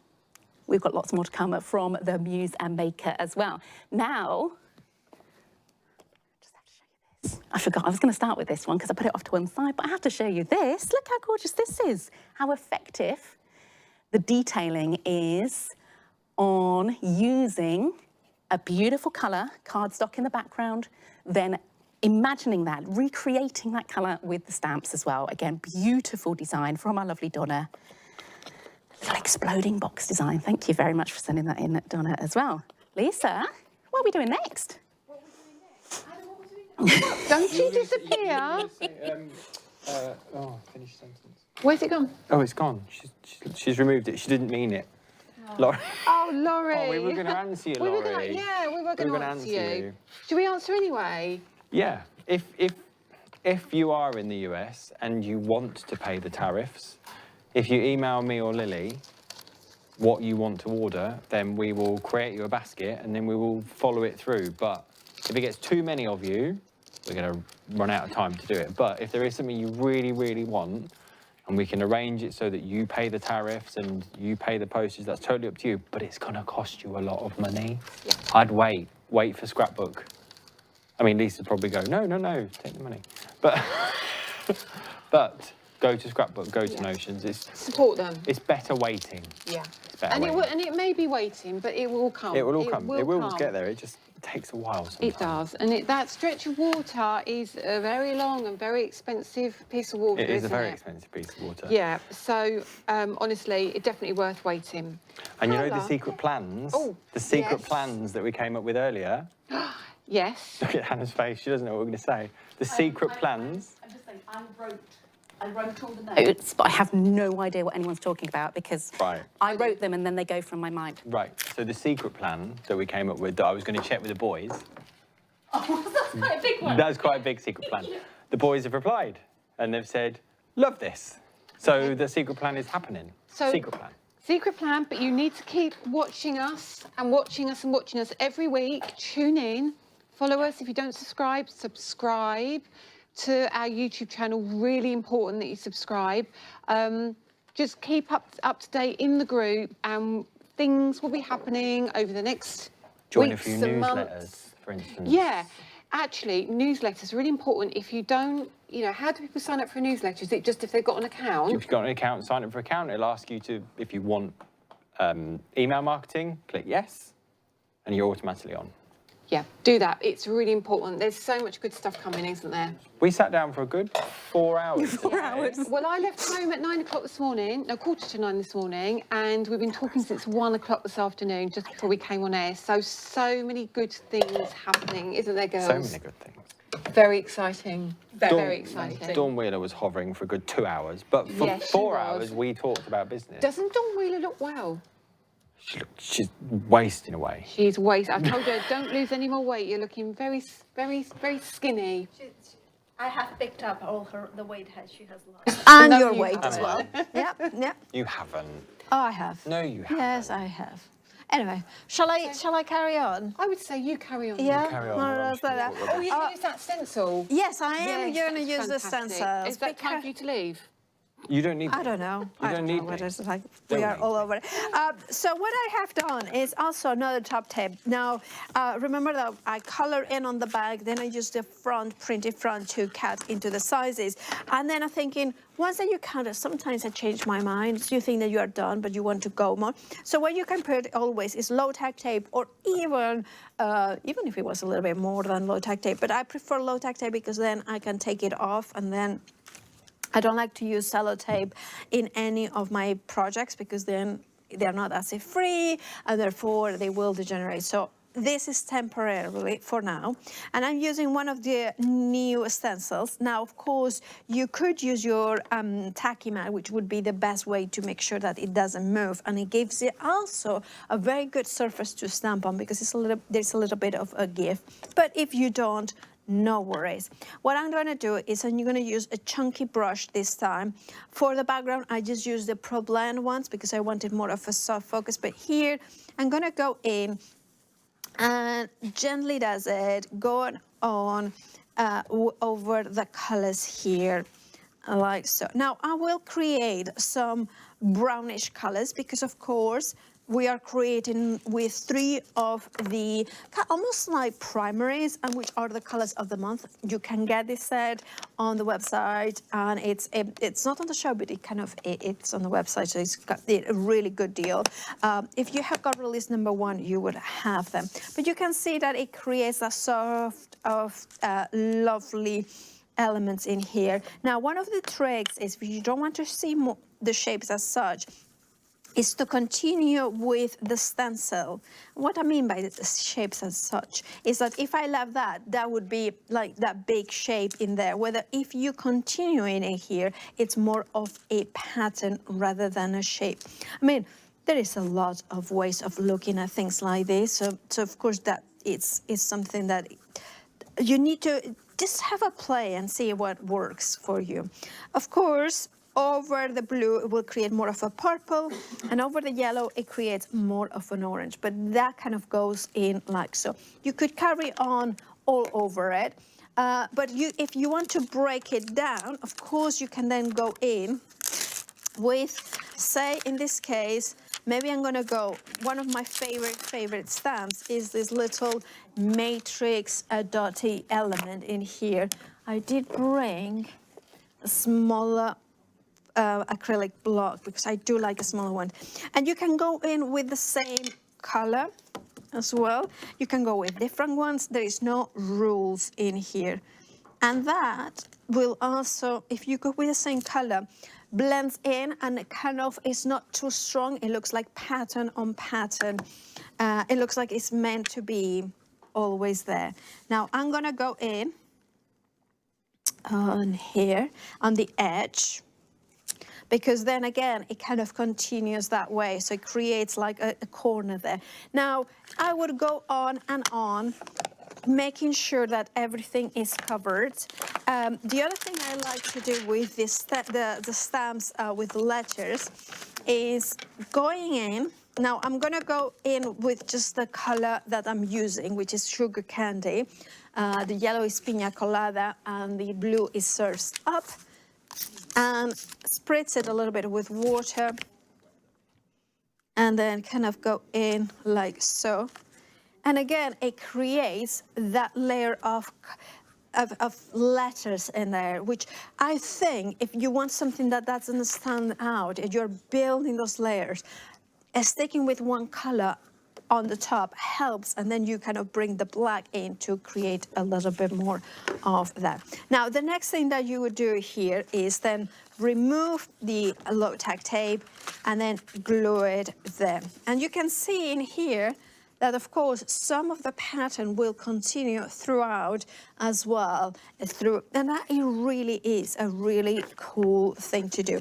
we've got lots more to come from the Muse and Maker as well. Now, just have to show you this. I forgot, I was going to start with this one because I put it off to one side, but I have to show you this. Look how gorgeous this is, how effective the detailing is on using a beautiful colour, cardstock in the background, then imagining that, recreating that colour with the stamps as well. Again, beautiful design from our lovely Donna. A little exploding box design. Thank you very much for sending that in, Donna, as well. Lisa, what are we doing next? Don't you disappear. Finish sentence. Where's it gone? Oh, it's gone. She's removed it. She didn't mean it. Laurie. Oh, Laurie. Oh, we were going to answer you, Laurie. We were going to answer you. Should we answer anyway? Yeah. If you are in the US and you want to pay the tariffs, if you email me or Lily what you want to order, then we will create you a basket and then we will follow it through. But if it gets too many of you, we're going to run out of time to do it. But if there is something you really, really want, and we can arrange it so that you pay the tariffs and you pay the postage, that's totally up to you. But it's going to cost you a lot of money. Yeah. I'd wait for Scrapbook. I mean, Lisa'd probably go, no, take the money. But go to Scrapbook, go to Notions. Support them. It's better waiting. Yeah. It's better waiting. And it may be waiting, but it will come. It will all come. It will get there. It just takes a while sometimes. It does. And that stretch of water is a very long and very expensive piece of water, It is a very expensive piece of water. Yeah. So, honestly, it's definitely worth waiting. And you know the secret plans? Oh, the secret plans that we came up with earlier? Yes. Look at Hannah's face. She doesn't know what we're going to say. The secret plans. I'm just saying, I wrote all the notes, but I have no idea what anyone's talking about because I wrote them and then they go from my mind. Right. So the secret plan that we came up with that I was going to check with the boys. Oh, that's quite a big one. That's quite a big secret plan. The boys have replied and they've said, love this. So the secret plan is happening. So, secret plan. Secret plan, but you need to keep watching us and watching us and watching us every week. Tune in, follow us. If you don't subscribe to our YouTube channel. Really important that you subscribe. Just keep up to date in the group, and things will be happening over the next Join weeks a few and newsletters, months. for instance. Yeah, actually, newsletters are really important. If you don't, how do people sign up for a newsletter? Is it just if they've got an account? If you've got an account, sign up for an account. It'll ask you to, if you want email marketing, click yes, and you're automatically on. Yeah, do that. It's really important. There's so much good stuff coming, isn't there? We sat down for a good 4 hours. 4 hours. Well, I left home at 9 o'clock this morning, no, 8:45 this morning, and we've been talking since 1 o'clock this afternoon, just before we came on air. So many good things happening, isn't there, girls? So many good things. Very exciting. Very exciting. Dawn Wheeler was hovering for a good 2 hours, but for Yes, she 4 was. hours we talked about business. Doesn't Dawn Wheeler look well? She's wasting away. She's wasted. I told her, don't lose any more weight. You're looking very, very, very skinny. I have picked up all the weight that she has lost. And No, your you weight as well. haven't. Yep. You haven't. Oh, I have. No, you haven't. Yes, I have. Anyway, shall I carry on? I would say you carry on. Yeah. carry on, No, Laura. that's better. Oh, you're going to use that stencil? Yes, I am Yes, going to that's use the fantastic. stencils. Is that time for you to leave? You don't need I don't know. You don't need what me. it's like. Don't We are need all me. over it. So what I have done is also another top tip. Now, remember that I color in on the back, then I use the printed front to cut into the sizes. And then I'm thinking, once that you cut it, sometimes I change my mind. You think that you are done, but you want to go more. So what you can put always is low-tack tape, or even if it was a little bit more than low-tack tape. But I prefer low-tack tape because then I can take it off, and then I don't like to use sellotape in any of my projects because then they're not acid-free and therefore they will degenerate. So this is temporarily for now. And I'm using one of the new stencils. Now, of course, you could use your tacky mat, which would be the best way to make sure that it doesn't move. And it gives it also a very good surface to stamp on because there's a little bit of a give. But if you don't, no worries. What I'm going to do is I'm going to use a chunky brush this time. For the background, I just use the Pro Blend ones because I wanted more of a soft focus. But here, I'm going to go in and gently does it, going on over the colors here, like so. Now, I will create some brownish colors because, of course, we are creating with 3 of the almost like primaries, and which are the colors of the month. You can get this set on the website, and it's not on the show, but it's on the website, so it's got a really good deal. If you have got release number 1, you would have them. But you can see that it creates a sort of lovely elements in here. Now, one of the tricks is if you don't want to see the shapes as such, is to continue with the stencil. What I mean by the shapes as such is that if I left that, that would be like that big shape in there. Whether if you continue in it here, it's more of a pattern rather than a shape. I mean, there is a lot of ways of looking at things like this. So of course that it's something that you need to just have a play and see what works for you. Of course, over the blue, it will create more of a purple, and over the yellow, it creates more of an orange, but that kind of goes in like so. You could carry on all over it, but if you want to break it down, of course, you can then go in with, say, in this case, maybe I'm gonna go, one of my favorite stamps is this little matrix dotty element in here. I did bring a smaller acrylic block because I do like a smaller one. And you can go in with the same color as well. You can go with different ones. There is no rules in here. And that will also, if you go with the same color, blends in and it kind of is not too strong. It looks like pattern on pattern. It looks like it's meant to be always there. Now I'm gonna go in on here on the edge, because then again it kind of continues that way, so it creates like a corner there. Now I would go on and on, making sure that everything is covered. The other thing I like to do with this the stamps with letters is going in. Now I'm gonna go in with just the color that I'm using, which is sugar candy. The yellow is pina colada and the blue is Surf's Up. And spritz it a little bit with water and then kind of go in like so. And again, it creates that layer of letters in there, which I think if you want something that doesn't stand out and you're building those layers, sticking with one color on the top helps, and then you kind of bring the black in to create a little bit more of that. Now, the next thing that you would do here is then remove the low-tack tape and then glue it there. And you can see in here that, of course, some of the pattern will continue throughout as well, and that it really is a really cool thing to do.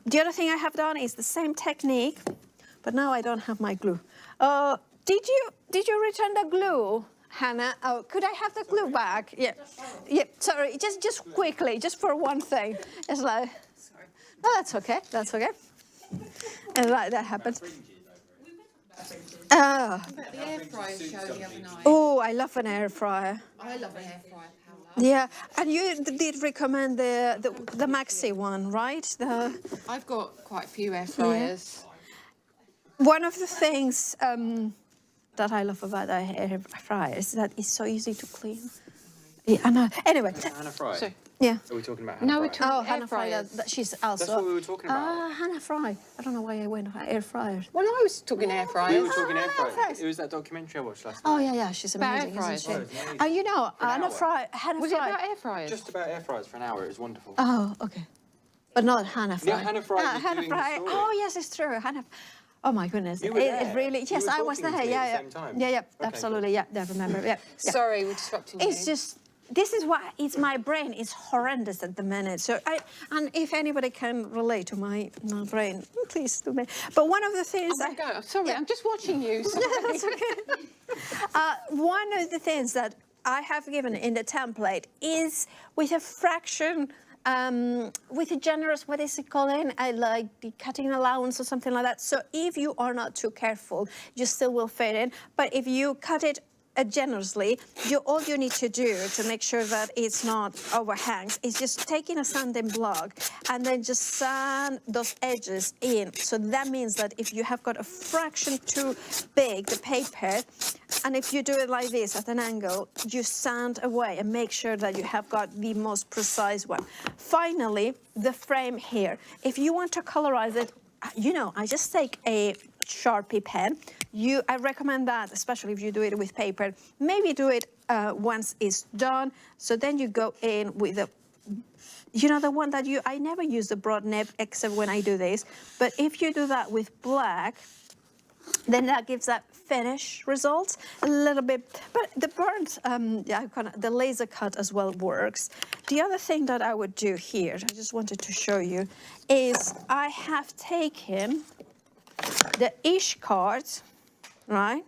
The other thing I have done is the same technique, but now I don't have my glue. Did you return the glue, Hannah? Oh, could I have the glue back? Yeah, yeah. Sorry, just quickly, just for one thing. It's like, sorry. No, that's okay. That's okay. And like that happens. Oh. The air fryer show the other night. Oh, I love an air fryer. I love an air fryer, Paula. Yeah, and you did recommend the maxi one, right? I've got quite a few air fryers. Yeah. One of the things that I love about the air fryer is that it's so easy to clean. Yeah, I know. Anyway. Hannah Fry? So, yeah. Are we talking about Hannah no, Fry? we're talking Hannah air Fry, fryers. she's also... That's what we were talking about. Hannah Fry. I don't know why I went for air fryers. Well, I was talking air fryers. We were talking air Hannah fryers. Fries. It was that documentary I watched last night. Oh, yeah, she's About amazing, air isn't fryers. she? Oh, it's And you know, For an Hannah hour. Fry... Was it about air fryers? Just about air fryers for an hour. It was wonderful. Oh, okay. But not Hannah Fry. Yeah, Hannah Fry was Hannah doing the Fry. story. Oh, yes, it's true. Hannah... Oh, my goodness. You were It there. really... You Yes, were I was talking there. to me at Yeah, the same time. Yeah, Okay, absolutely. Yeah, I remember. Yeah. Sorry, we're disrupting you. It's just... This is why it's my brain is horrendous at the minute. So and if anybody can relate to my brain, please do me. But one of the things I'm gonna go. Sorry, I'm just watching you. Sorry. that's okay. One of the things that I have given in the template is with a fraction, with a generous, what is it called? Like the cutting allowance or something like that. So if you are not too careful, you still will fit in. But if you cut it generously, all you need to do to make sure that it's not overhangs is just taking a sanding block and then just sand those edges in. So that means that if you have got a fraction too big, the paper, and if you do it like this at an angle, you sand away and make sure that you have got the most precise one. Finally, the frame here. If you want to colorize it, you know, I just take a Sharpie pen. I recommend that, especially if you do it with paper. Maybe do it once it's done. So then you go in with a you know, the one that I never use the broad nib except when I do this, but if you do that with black, then that gives that finish result a little bit, but the burnt, the laser cut as well works. The other thing that I would do here, I just wanted to show you, is I have taken the ish card, right?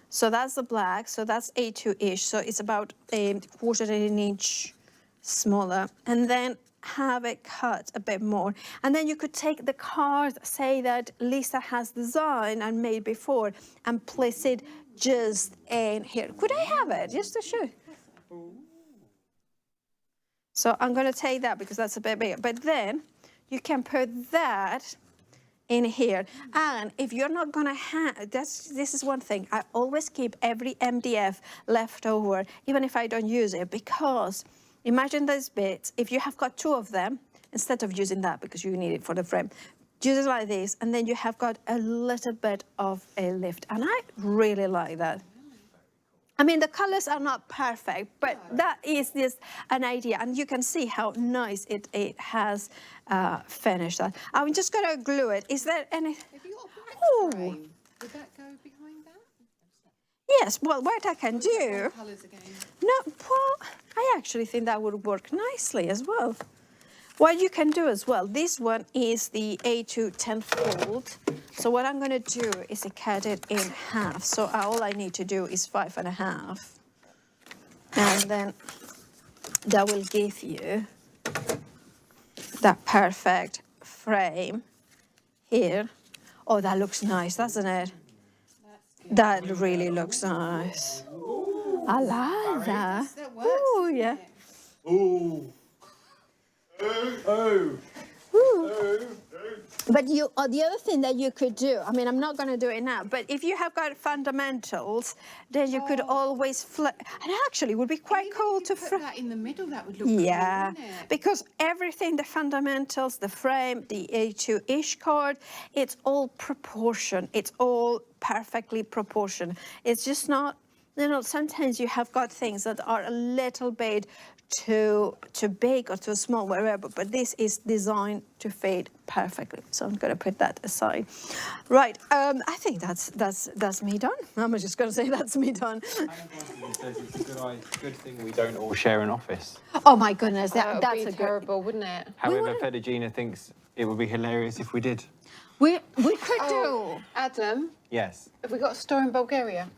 So that's the black, so that's A2-ish, so it's about a 1/4 inch smaller, and then have it cut a bit more. And then you could take the card, say that Lisa has designed and made before, and place it just in here. Could I have it, just to show? So I'm gonna take that because that's a bit bigger, but then you can put that in here. And if you're not gonna have, this is one thing, I always keep every MDF left over, even if I don't use it, because imagine those bits, if you have got 2 of them, instead of using that because you need it for the frame, use it like this, and then you have got a little bit of a lift. And I really like that. I mean, the colors are not perfect, but that is just an idea. And you can see how nice it has finished that. I'm just gonna glue it. Is there any? Have you got a black Oh. frame? Would that go behind that? Yes, well, what I can do. Colours again. No, well, I actually think that would work nicely as well. What you can do as well, this one is the A2 10-fold. So what I'm gonna do is cut it in half. So all I need to do is 5.5. And then that will give you that perfect frame here. Oh, that looks nice, doesn't it? That really looks nice. I like that. That works. Oh, yeah. Ooh. Oh. But the other thing that you could do, I mean, I'm not going to do it now, but if you have got fundamentals, then you could always flip. And actually, it would be quite cool to put that in the middle. That would look yeah, cool, wouldn't it? because everything, the fundamentals, the frame, the A2-ish card, it's all proportion. It's all perfectly proportioned. It's just not, you know, sometimes you have got things that are a little bit too big or too small, wherever, but this is designed to fit perfectly. So I'm going to put that aside. Right, I think that's me done. I'm just going to say that's me done. Says it's a good thing we don't all share an office. Oh my goodness, That that's would a be good. terrible, wouldn't it? However, Fedegina thinks it would be hilarious if we did. We could do. Adam, Yes. have we got a store in Bulgaria?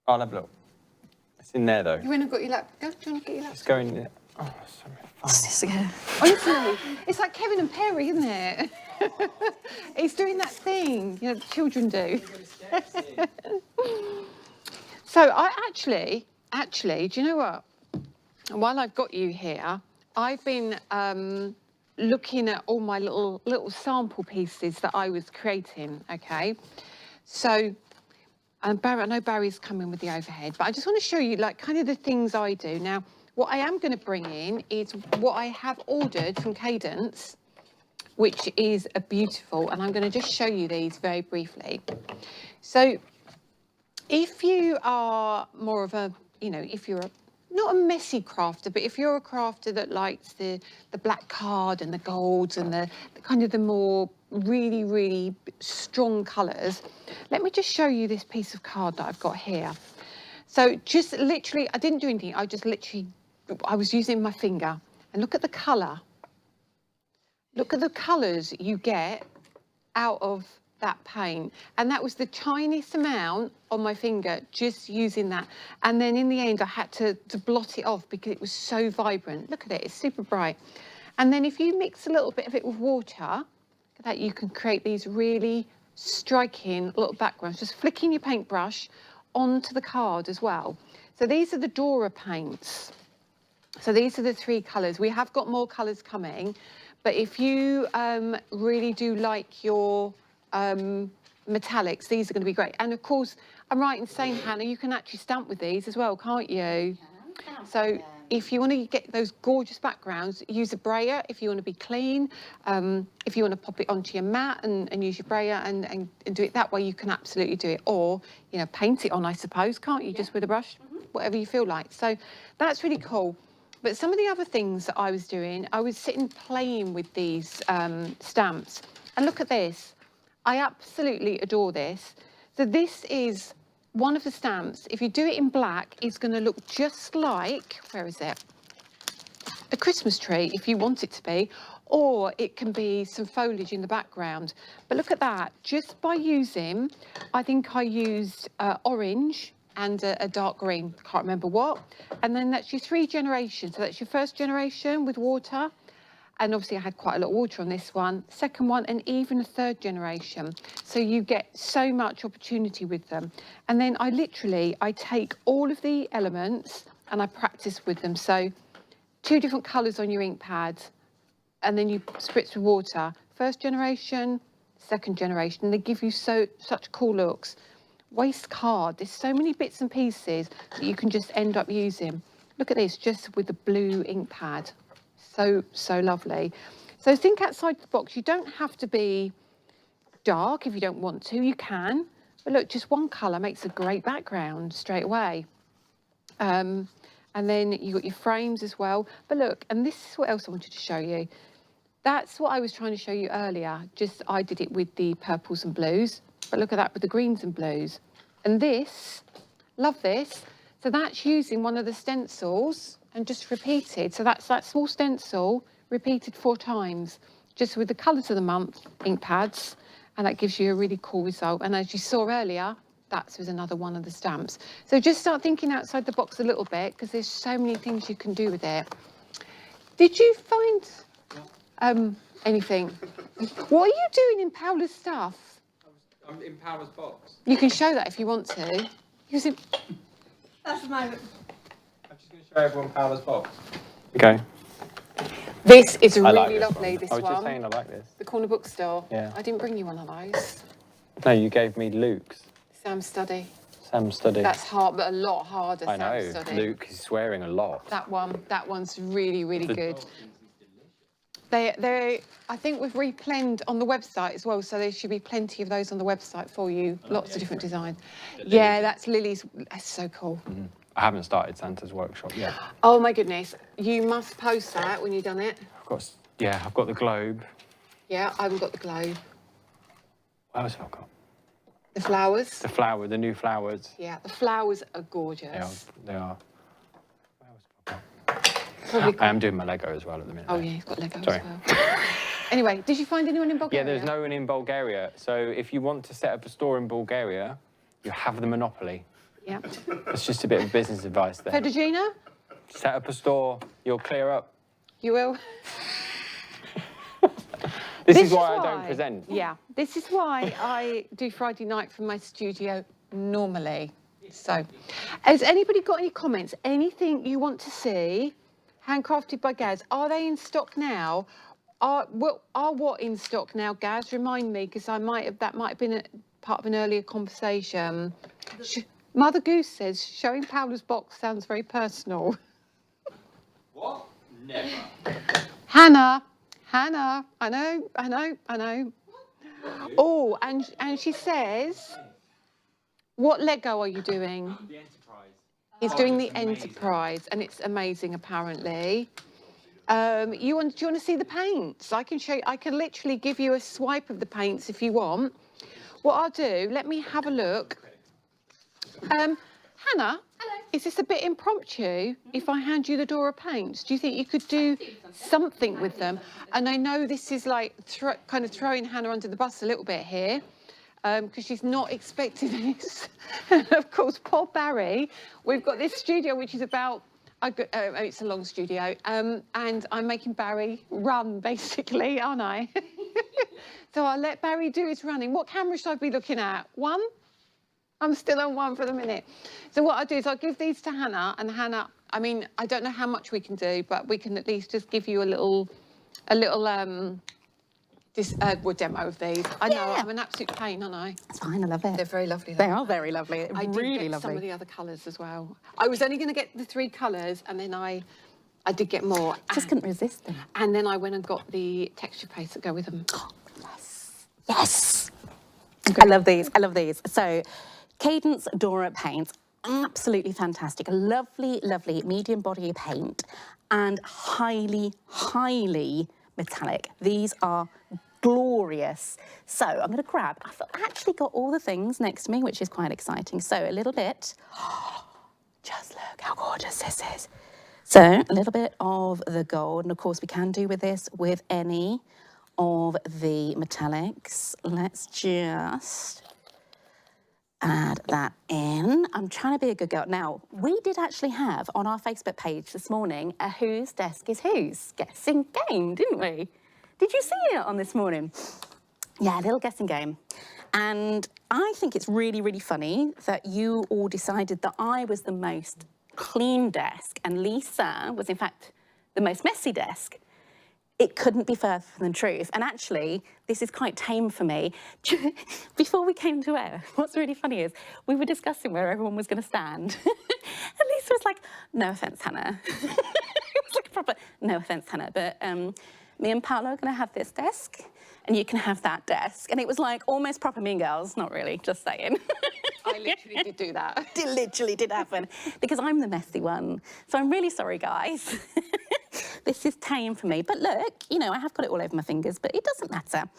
I'll have a look. It's in there though. You went and got your laptop. Go, do you want to get your It's laptop? going there. Oh, so What's fun. this again? Honestly, it's like Kevin and Perry, isn't it? He's doing that thing, you know, the children do. So I actually, do you know what? While I've got you here, I've been looking at all my little sample pieces that I was creating, okay? So, Barry, I know Barry's coming with the overhead, but I just want to show you like kind of the things I do. Now, what I am going to bring in is what I have ordered from Cadence, which is a beautiful, and I'm going to just show you these very briefly. So if you are more of a, you know, if you're not a messy crafter, but if you're a crafter that likes the black card and the golds and the kind of the more really strong colours, let me just show you this piece of card that I've got here. So just literally, I didn't do anything, I was using my finger, and look at the colour. Look at the colours you get out of that paint. And that was the tiniest amount on my finger, just using that. And then in the end, I had to blot it off because it was so vibrant. Look at it, it's super bright. And then if you mix a little bit of it with water, look at that, you can create these really striking little backgrounds, just flicking your paintbrush onto the card as well. So these are the Dora paints. So these are the 3 colours. We have got more colours coming, but if you really do like your metallics, these are going to be great. And of course, I'm right in saying, Hannah, you can actually stamp with these as well, can't you? So if you want to get those gorgeous backgrounds, use a brayer if you want to be clean. If you want to pop it onto your mat and use your brayer and do it that way, you can absolutely do it. Or, you know, paint it on, I suppose, can't you, just with a brush? Whatever you feel like. So that's really cool. But some of the other things that I was doing, I was sitting playing with these stamps. And look at this. I absolutely adore this. So this is one of the stamps. If you do it in black, it's going to look just like, where is it? A Christmas tree, if you want it to be, or it can be some foliage in the background. But look at that, just by using, I think I used orange and a dark green, can't remember what. And then that's your 3 generations. So that's your first generation with water. And obviously I had quite a lot of water on this one, second one, and even a 3rd generation. So you get so much opportunity with them. And then I take all of the elements and I practice with them. So 2 different colours on your ink pad, and then you spritz with water. 1st generation, 2nd generation. They give you such cool looks. Waste card. There's so many bits and pieces that you can just end up using. Look at this, just with the blue ink pad. So lovely. So think outside the box. You don't have to be dark if you don't want to. You can. But look, just one colour makes a great background straight away. And then you got your frames as well. But look, and this is what else I wanted to show you. That's what I was trying to show you earlier. Just I did it with the purples and blues. But look at that with the greens and blues. And this, love this. So that's using one of the stencils and just repeated. So that's that small stencil repeated 4 times, just with the colours of the month ink pads. And that gives you a really cool result. And as you saw earlier, that was another one of the stamps. So just start thinking outside the box a little bit, because there's so many things you can do with it. Did you find anything? What are you doing in Paula's stuff? I'm in Paula's box. You can show that if you want to. That's my... I'm just going to show everyone Paula's box. Okay. This is really like lovely, this one. I was one. just saying I like this. The corner bookstore. Yeah. I didn't bring you one of those. No, you gave me Luke's. Sam's study. Sam's study. That's hard, but a lot harder. I know. Sam's study. Luke is swearing a lot. That one's really, really good. They, I think we've replenned on the website as well, so there should be plenty of those on the website for you. Lots of different designs. Yeah, that's Lily's. That's so cool. Mm. I haven't started Santa's workshop yet. Oh my goodness! You must post that when you've done it. I've got the globe. Yeah, I haven't got the globe. What else have I got? The flowers. The new flowers. Yeah, the flowers are gorgeous. They are. What else have I got? Probably I am doing my Lego as well at the minute. Oh yeah, you've got Lego Sorry. as well. Anyway, did you find anyone in Bulgaria? Yeah, there's no one in Bulgaria. So if you want to set up a store in Bulgaria, you have the monopoly. Yeah. It's just a bit of business advice there. Fedogina? Set up a store, you'll clear up. You will. This is why I don't present. Yeah, this is why I do Friday night from my studio normally. So, has anybody got any comments? Anything you want to see handcrafted by Gaz? Are they in stock now? Are what in stock now, Gaz? Remind me, because that might have been a part of an earlier conversation. Mother Goose says showing Paula's box sounds very personal. What? Never. Hannah, I know. Oh, and she says, what Lego are you doing? The Enterprise. He's doing the Enterprise, and it's amazing, apparently. Do you want to see the paints? I can literally give you a swipe of the paints if you want. What I'll do, let me have a look. Hannah, is this a bit impromptu if I hand you the Dora paints? Do you think you could do something with them? And I know this is like kind of throwing Hannah under the bus a little bit here, because she's not expecting this. And of course, poor Barry. We've got this studio which is about, it's a long studio, and I'm making Barry run basically, aren't I? So I'll let Barry do his running. What camera should I be looking at? 1? I'm still on 1 for the minute. So what I'll do is I'll give these to Hannah, and Hannah, I mean, I don't know how much we can do, but we can at least just give you a little demo of these. I know, I'm an absolute pain, aren't I? It's fine, I love it. They're very lovely. They are very lovely. I did really get lovely. some of the other colours as well. I was only going to get the 3 colours, and then I did get more. Just couldn't resist them. And then I went and got the texture paste that go with them. Yes. I love these. So, Cadence Dora paints. absolutely fantastic. A lovely, lovely medium body paint and highly, highly metallic. These are glorious. So I'm going to grab, I've actually got all the things next to me, which is quite exciting. So a little bit, just look how gorgeous this is. So a little bit of the gold, and of course we can do with this with any of the metallics. Let's just add that in. I'm trying to be a good girl. Now, we did actually have on our Facebook page this morning a Whose Desk is Whose guessing game, didn't we? Did you see it on this morning? Yeah, a little guessing game. And I think it's really, really funny that you all decided that I was the most clean desk and Lisa was in fact the most messy desk. It couldn't be further from the truth. And actually, this is quite tame for me. Before we came to air, what's really funny is we were discussing where everyone was going to stand. And Lisa was like, no offence, Hannah. It was like a proper, no offence, Hannah, but me and Paula are going to have this desk and you can have that desk. And it was like almost proper Mean Girls, not really, just saying. I literally did do that. It literally did happen because I'm the messy one. So I'm really sorry, guys. This is tame for me. But look, you know, I have got it all over my fingers, but it doesn't matter.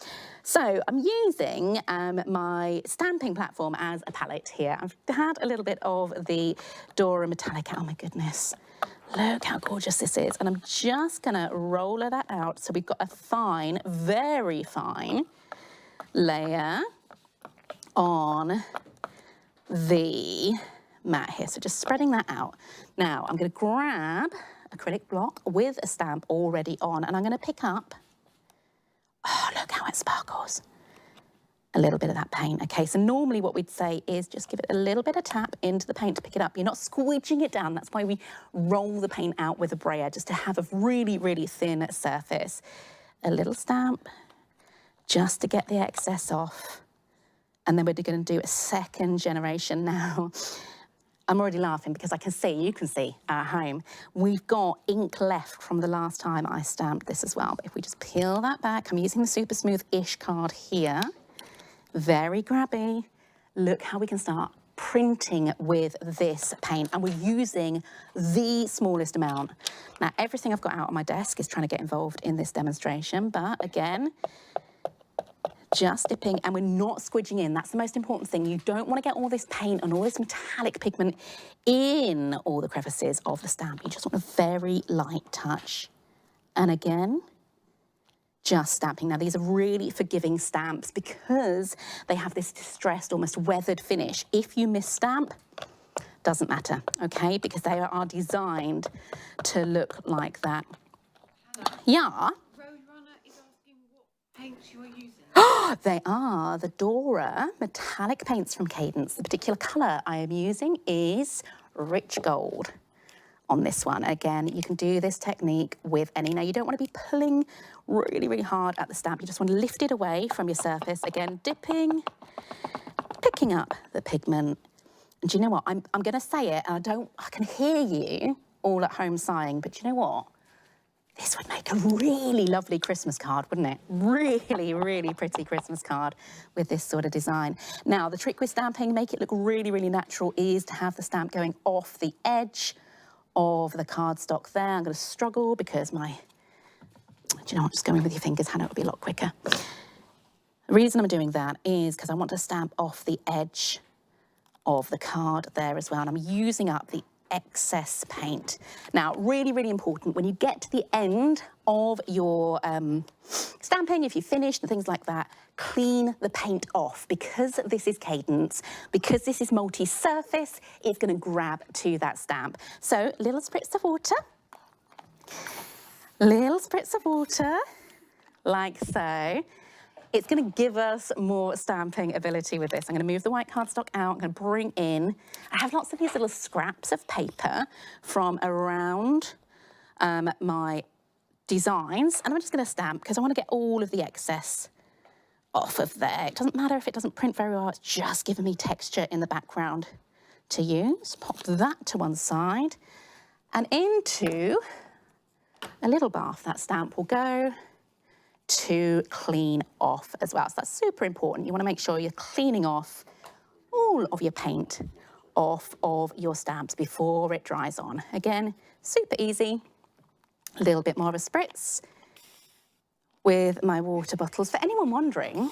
So I'm using my stamping platform as a palette here. I've had a little bit of the Dora Metallic. Oh my goodness. Look how gorgeous this is. And I'm just gonna roll that out. So we've got a fine, very fine layer on the mat here. So just spreading that out. Now I'm gonna grab acrylic block with a stamp already on, and I'm going to pick up, oh, look how it sparkles, a little bit of that paint. Okay, so normally what we'd say is just give it a little bit of tap into the paint to pick it up. You're not squeeging it down. That's why we roll the paint out with a brayer, just to have a really, really thin surface. A little stamp just to get the excess off. And then we're going to do a second generation now. I'm already laughing because I can see, you can see at home, we've got ink left from the last time I stamped this as well. But if we just peel that back, I'm using the Super Smooth-ish card here. Very grabby. Look how we can start printing with this paint. And we're using the smallest amount. Now, everything I've got out on my desk is trying to get involved in this demonstration. But again, just dipping, and we're not squidging in. That's the most important thing. You don't want to get all this paint and all this metallic pigment in all the crevices of the stamp. You just want a very light touch. And again, just stamping. Now, these are really forgiving stamps because they have this distressed, almost weathered finish. If you miss stamp, doesn't matter, okay? Because they are designed to look like that. Hannah, Yeah? Roadrunner is asking what paints you are using. They are the Dora metallic paints from Cadence. The particular colour I am using is rich gold on this one. Again, you can do this technique with any. Now, you don't want to be pulling really, really hard at the stamp. You just want to lift it away from your surface. Again, dipping, picking up the pigment. And do you know what? I'm going to say it, and I can hear you all at home sighing, but do you know what? This would make a really lovely Christmas card, wouldn't it? Really, really pretty Christmas card with this sort of design. Now, the trick with stamping, make it look really, really natural, is to have the stamp going off the edge of the cardstock there. I'm going to struggle because do you know what? Just go in with your fingers, Hannah, it'll be a lot quicker. The reason I'm doing that is because I want to stamp off the edge of the card there as well. And I'm using up the excess paint. Now, really, really important, when you get to the end of your stamping, if you finished and things like that, clean the paint off. Because this is Cadence, because this is multi-surface, it's going to grab to that stamp. So, little spritz of water, like so. It's going to give us more stamping ability with this. I'm going to move the white cardstock out. I'm going to bring in, I have lots of these little scraps of paper from around my designs. And I'm just going to stamp because I want to get all of the excess off of there. It doesn't matter if it doesn't print very well. It's just giving me texture in the background to use. Pop that to one side. And into a little bath that stamp will go to clean off as well. So that's super important. You want to make sure you're cleaning off all of your paint off of your stamps before it dries on. Again, super easy. A little bit more of a spritz with my water bottles. For anyone wondering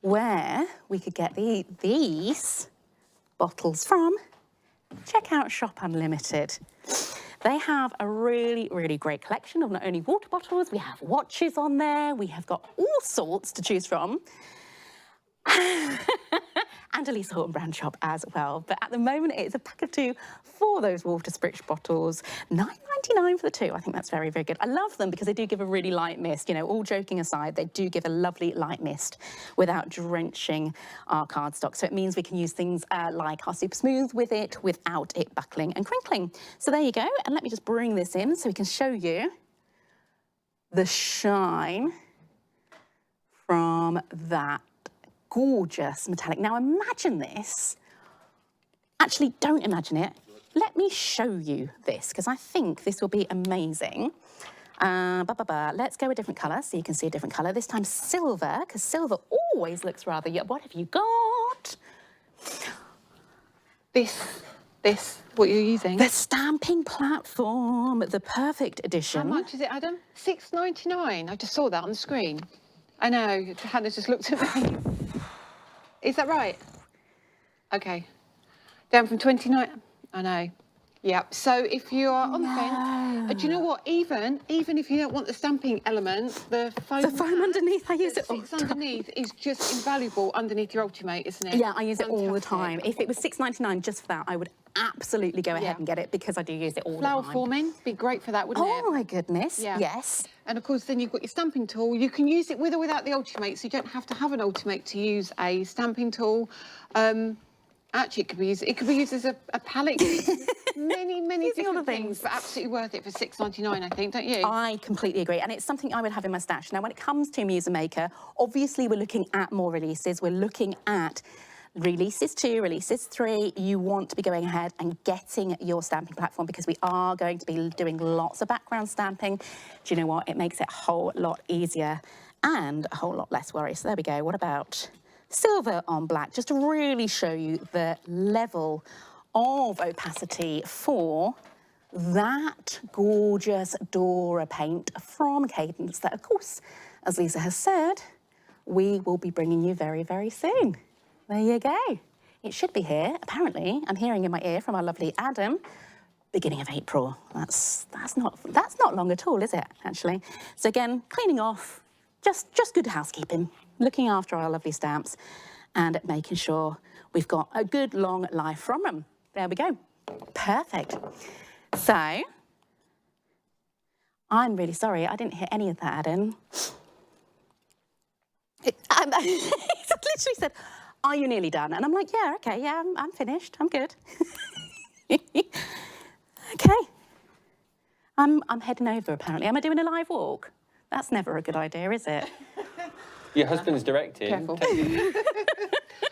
where we could get these bottles from, check out Shop Unlimited. They have a really, really great collection of not only water bottles, we have watches on there, we have got all sorts to choose from. And a Lisa Horton brand shop as well. But at the moment, it's a pack of 2 for those water spritz bottles. $9.99 for the 2. I think that's very, very good. I love them because they do give a really light mist. You know, all joking aside, they do give a lovely light mist without drenching our cardstock. So it means we can use things like our Super Smooth with it without it buckling and crinkling. So there you go. And let me just bring this in so we can show you the shine from that gorgeous metallic. Now imagine this. Actually, don't imagine it. Let me show you this because I think this will be amazing. Let's go a different colour so you can see a different colour. This time silver, because silver always looks rather... What have you got? This, what you're using? The stamping platform, the perfect edition. How much is it, Adam? $6.99. I just saw that on the screen. I know, Hannah just looked at me. Is that right? Okay. Down from 29. I know. Yeah. So if you are on the fence, do you know what? Even if you don't want the stamping element, the foam underneath, I use it all the time. underneath is just invaluable underneath your Ultimate, isn't it? Yeah, I use it all the time. If it was $6.99 just for that, I would absolutely go ahead and get it because I do use it all the time. Flower forming, be great for that, wouldn't it? Oh my goodness, Yeah. yes. And of course, then you've got your stamping tool. You can use it with or without the Ultimate, so you don't have to have an Ultimate to use a stamping tool. Actually, it could be used as a palette. many different things, but absolutely worth it for $6.99, I think, don't you? I completely agree, and it's something I would have in my stash. Now, when it comes to Muse Maker, obviously we're looking at more releases. We're looking at releases 2, releases 3. You want to be going ahead and getting your stamping platform because we are going to be doing lots of background stamping. Do you know what? It makes it a whole lot easier and a whole lot less worry. So there we go. What about silver on black? Just to really show you the level of opacity for that gorgeous Dora paint from Cadence that, of course, as Lisa has said, we will be bringing you very, very soon. There you go. It should be here. Apparently, I'm hearing in my ear from our lovely Adam, beginning of April. That's not long at all, is it, actually? So again, cleaning off, just good housekeeping, looking after our lovely stamps and making sure we've got a good long life from them. There we go. Perfect. So, I'm really sorry, I didn't hear any of that, Adam. He literally said, "Are you nearly done?" And I'm like, "Yeah, okay, yeah, I'm finished, I'm good." Okay. I'm heading over, apparently. Am I doing a live walk? That's never a good idea, is it? Your husband's directing. Careful.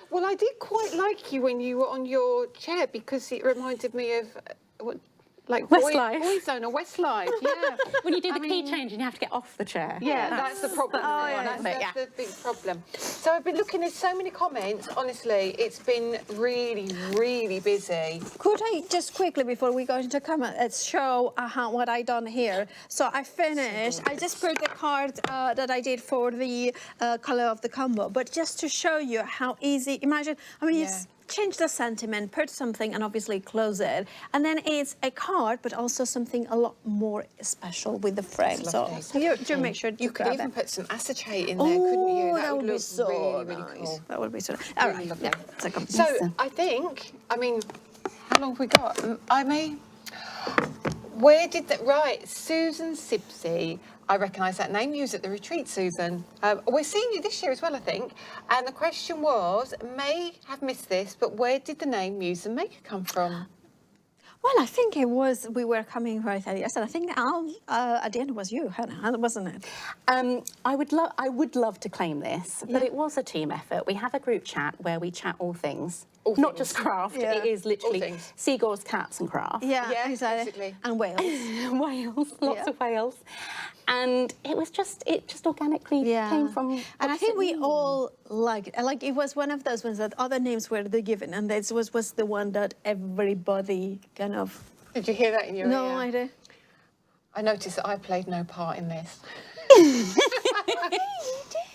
Well, I did quite like you when you were on your chair because it reminded me of Westlife. Boyzone or Westlife, yeah. When you do the key change and you have to get off the chair. Yeah, that's the problem. That's the big problem. So I've been looking at so many comments. Honestly, it's been really, really busy. Could I just quickly, before we go into comments, show what I done here? So I finished. I just put the card that I did for the color of the combo, but just to show you how easy. Imagine, I mean, it's change the sentiment, put something, and obviously close it, and then it's a card, but also something a lot more special with the frame. So you make sure you could even put some acetate in there, couldn't you? That would be so really, nice. really cool. That would be so. All right. Lovely. Yeah. So I think, I mean, how long have we got? Where did that? Right, Susan Sibsey. I recognise that name. You was at the retreat, Susan. We're seeing you this year as well, I think. And the question was, may have missed this, but where did the name Muse Maker come from? Well, I think it was, we were coming right at the end. I think at the end it was you, Hannah, wasn't it? I would love to claim this, but it was a team effort. We have a group chat where we chat all things. Not just craft, it is literally seagulls, cats and craft. Yeah, exactly. And whales. Whales, lots of whales. And it just organically came from. And I think we all liked it. Like it was one of those ones that other names were given, and this was the one that everybody kind of. Did you hear that in your ear? No idea. I noticed that I played no part in this.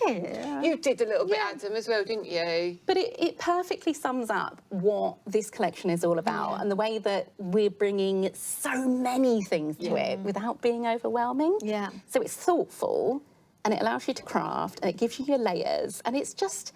You did a little bit, Adam, as well, didn't you? But it perfectly sums up what this collection is all about and the way that we're bringing so many things to it without being overwhelming. Yeah. So it's thoughtful and it allows you to craft and it gives you your layers and it's just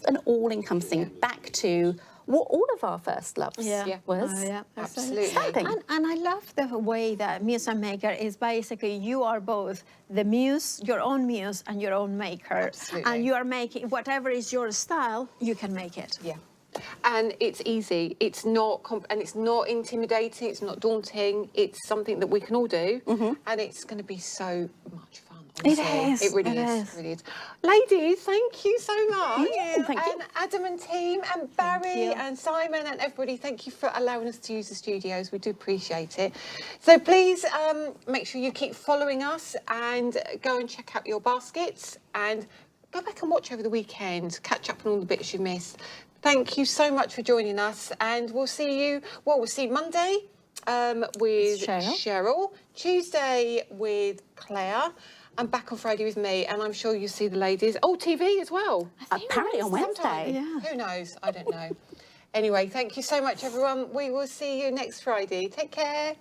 an all-encompassing back to what all of our first loves was. Oh, yeah, absolutely. And I love the way that Muse Maker is basically you are both the muse, your own muse, and your own maker. Absolutely. And you are making whatever is your style, you can make it. Yeah. And it's easy. It's not and it's not intimidating. It's not daunting. It's something that we can all do, and it's going to be so much fun. Honestly. It is. It really is. It really is. Ladies, thank you so much. Thank you. And Adam and team, and Barry and Simon and everybody, thank you for allowing us to use the studios. We do appreciate it. So please make sure you keep following us and go and check out your baskets and go back and watch over the weekend. Catch up on all the bits you missed. Thank you so much for joining us, and we'll see you. Well, we'll see you Monday with Cheryl, Tuesday with Claire, and back on Friday with me. And I'm sure you'll see the ladies. Oh, TV as well. Apparently on Wednesday. Yeah. Who knows? I don't know. Anyway, thank you so much, everyone. We will see you next Friday. Take care.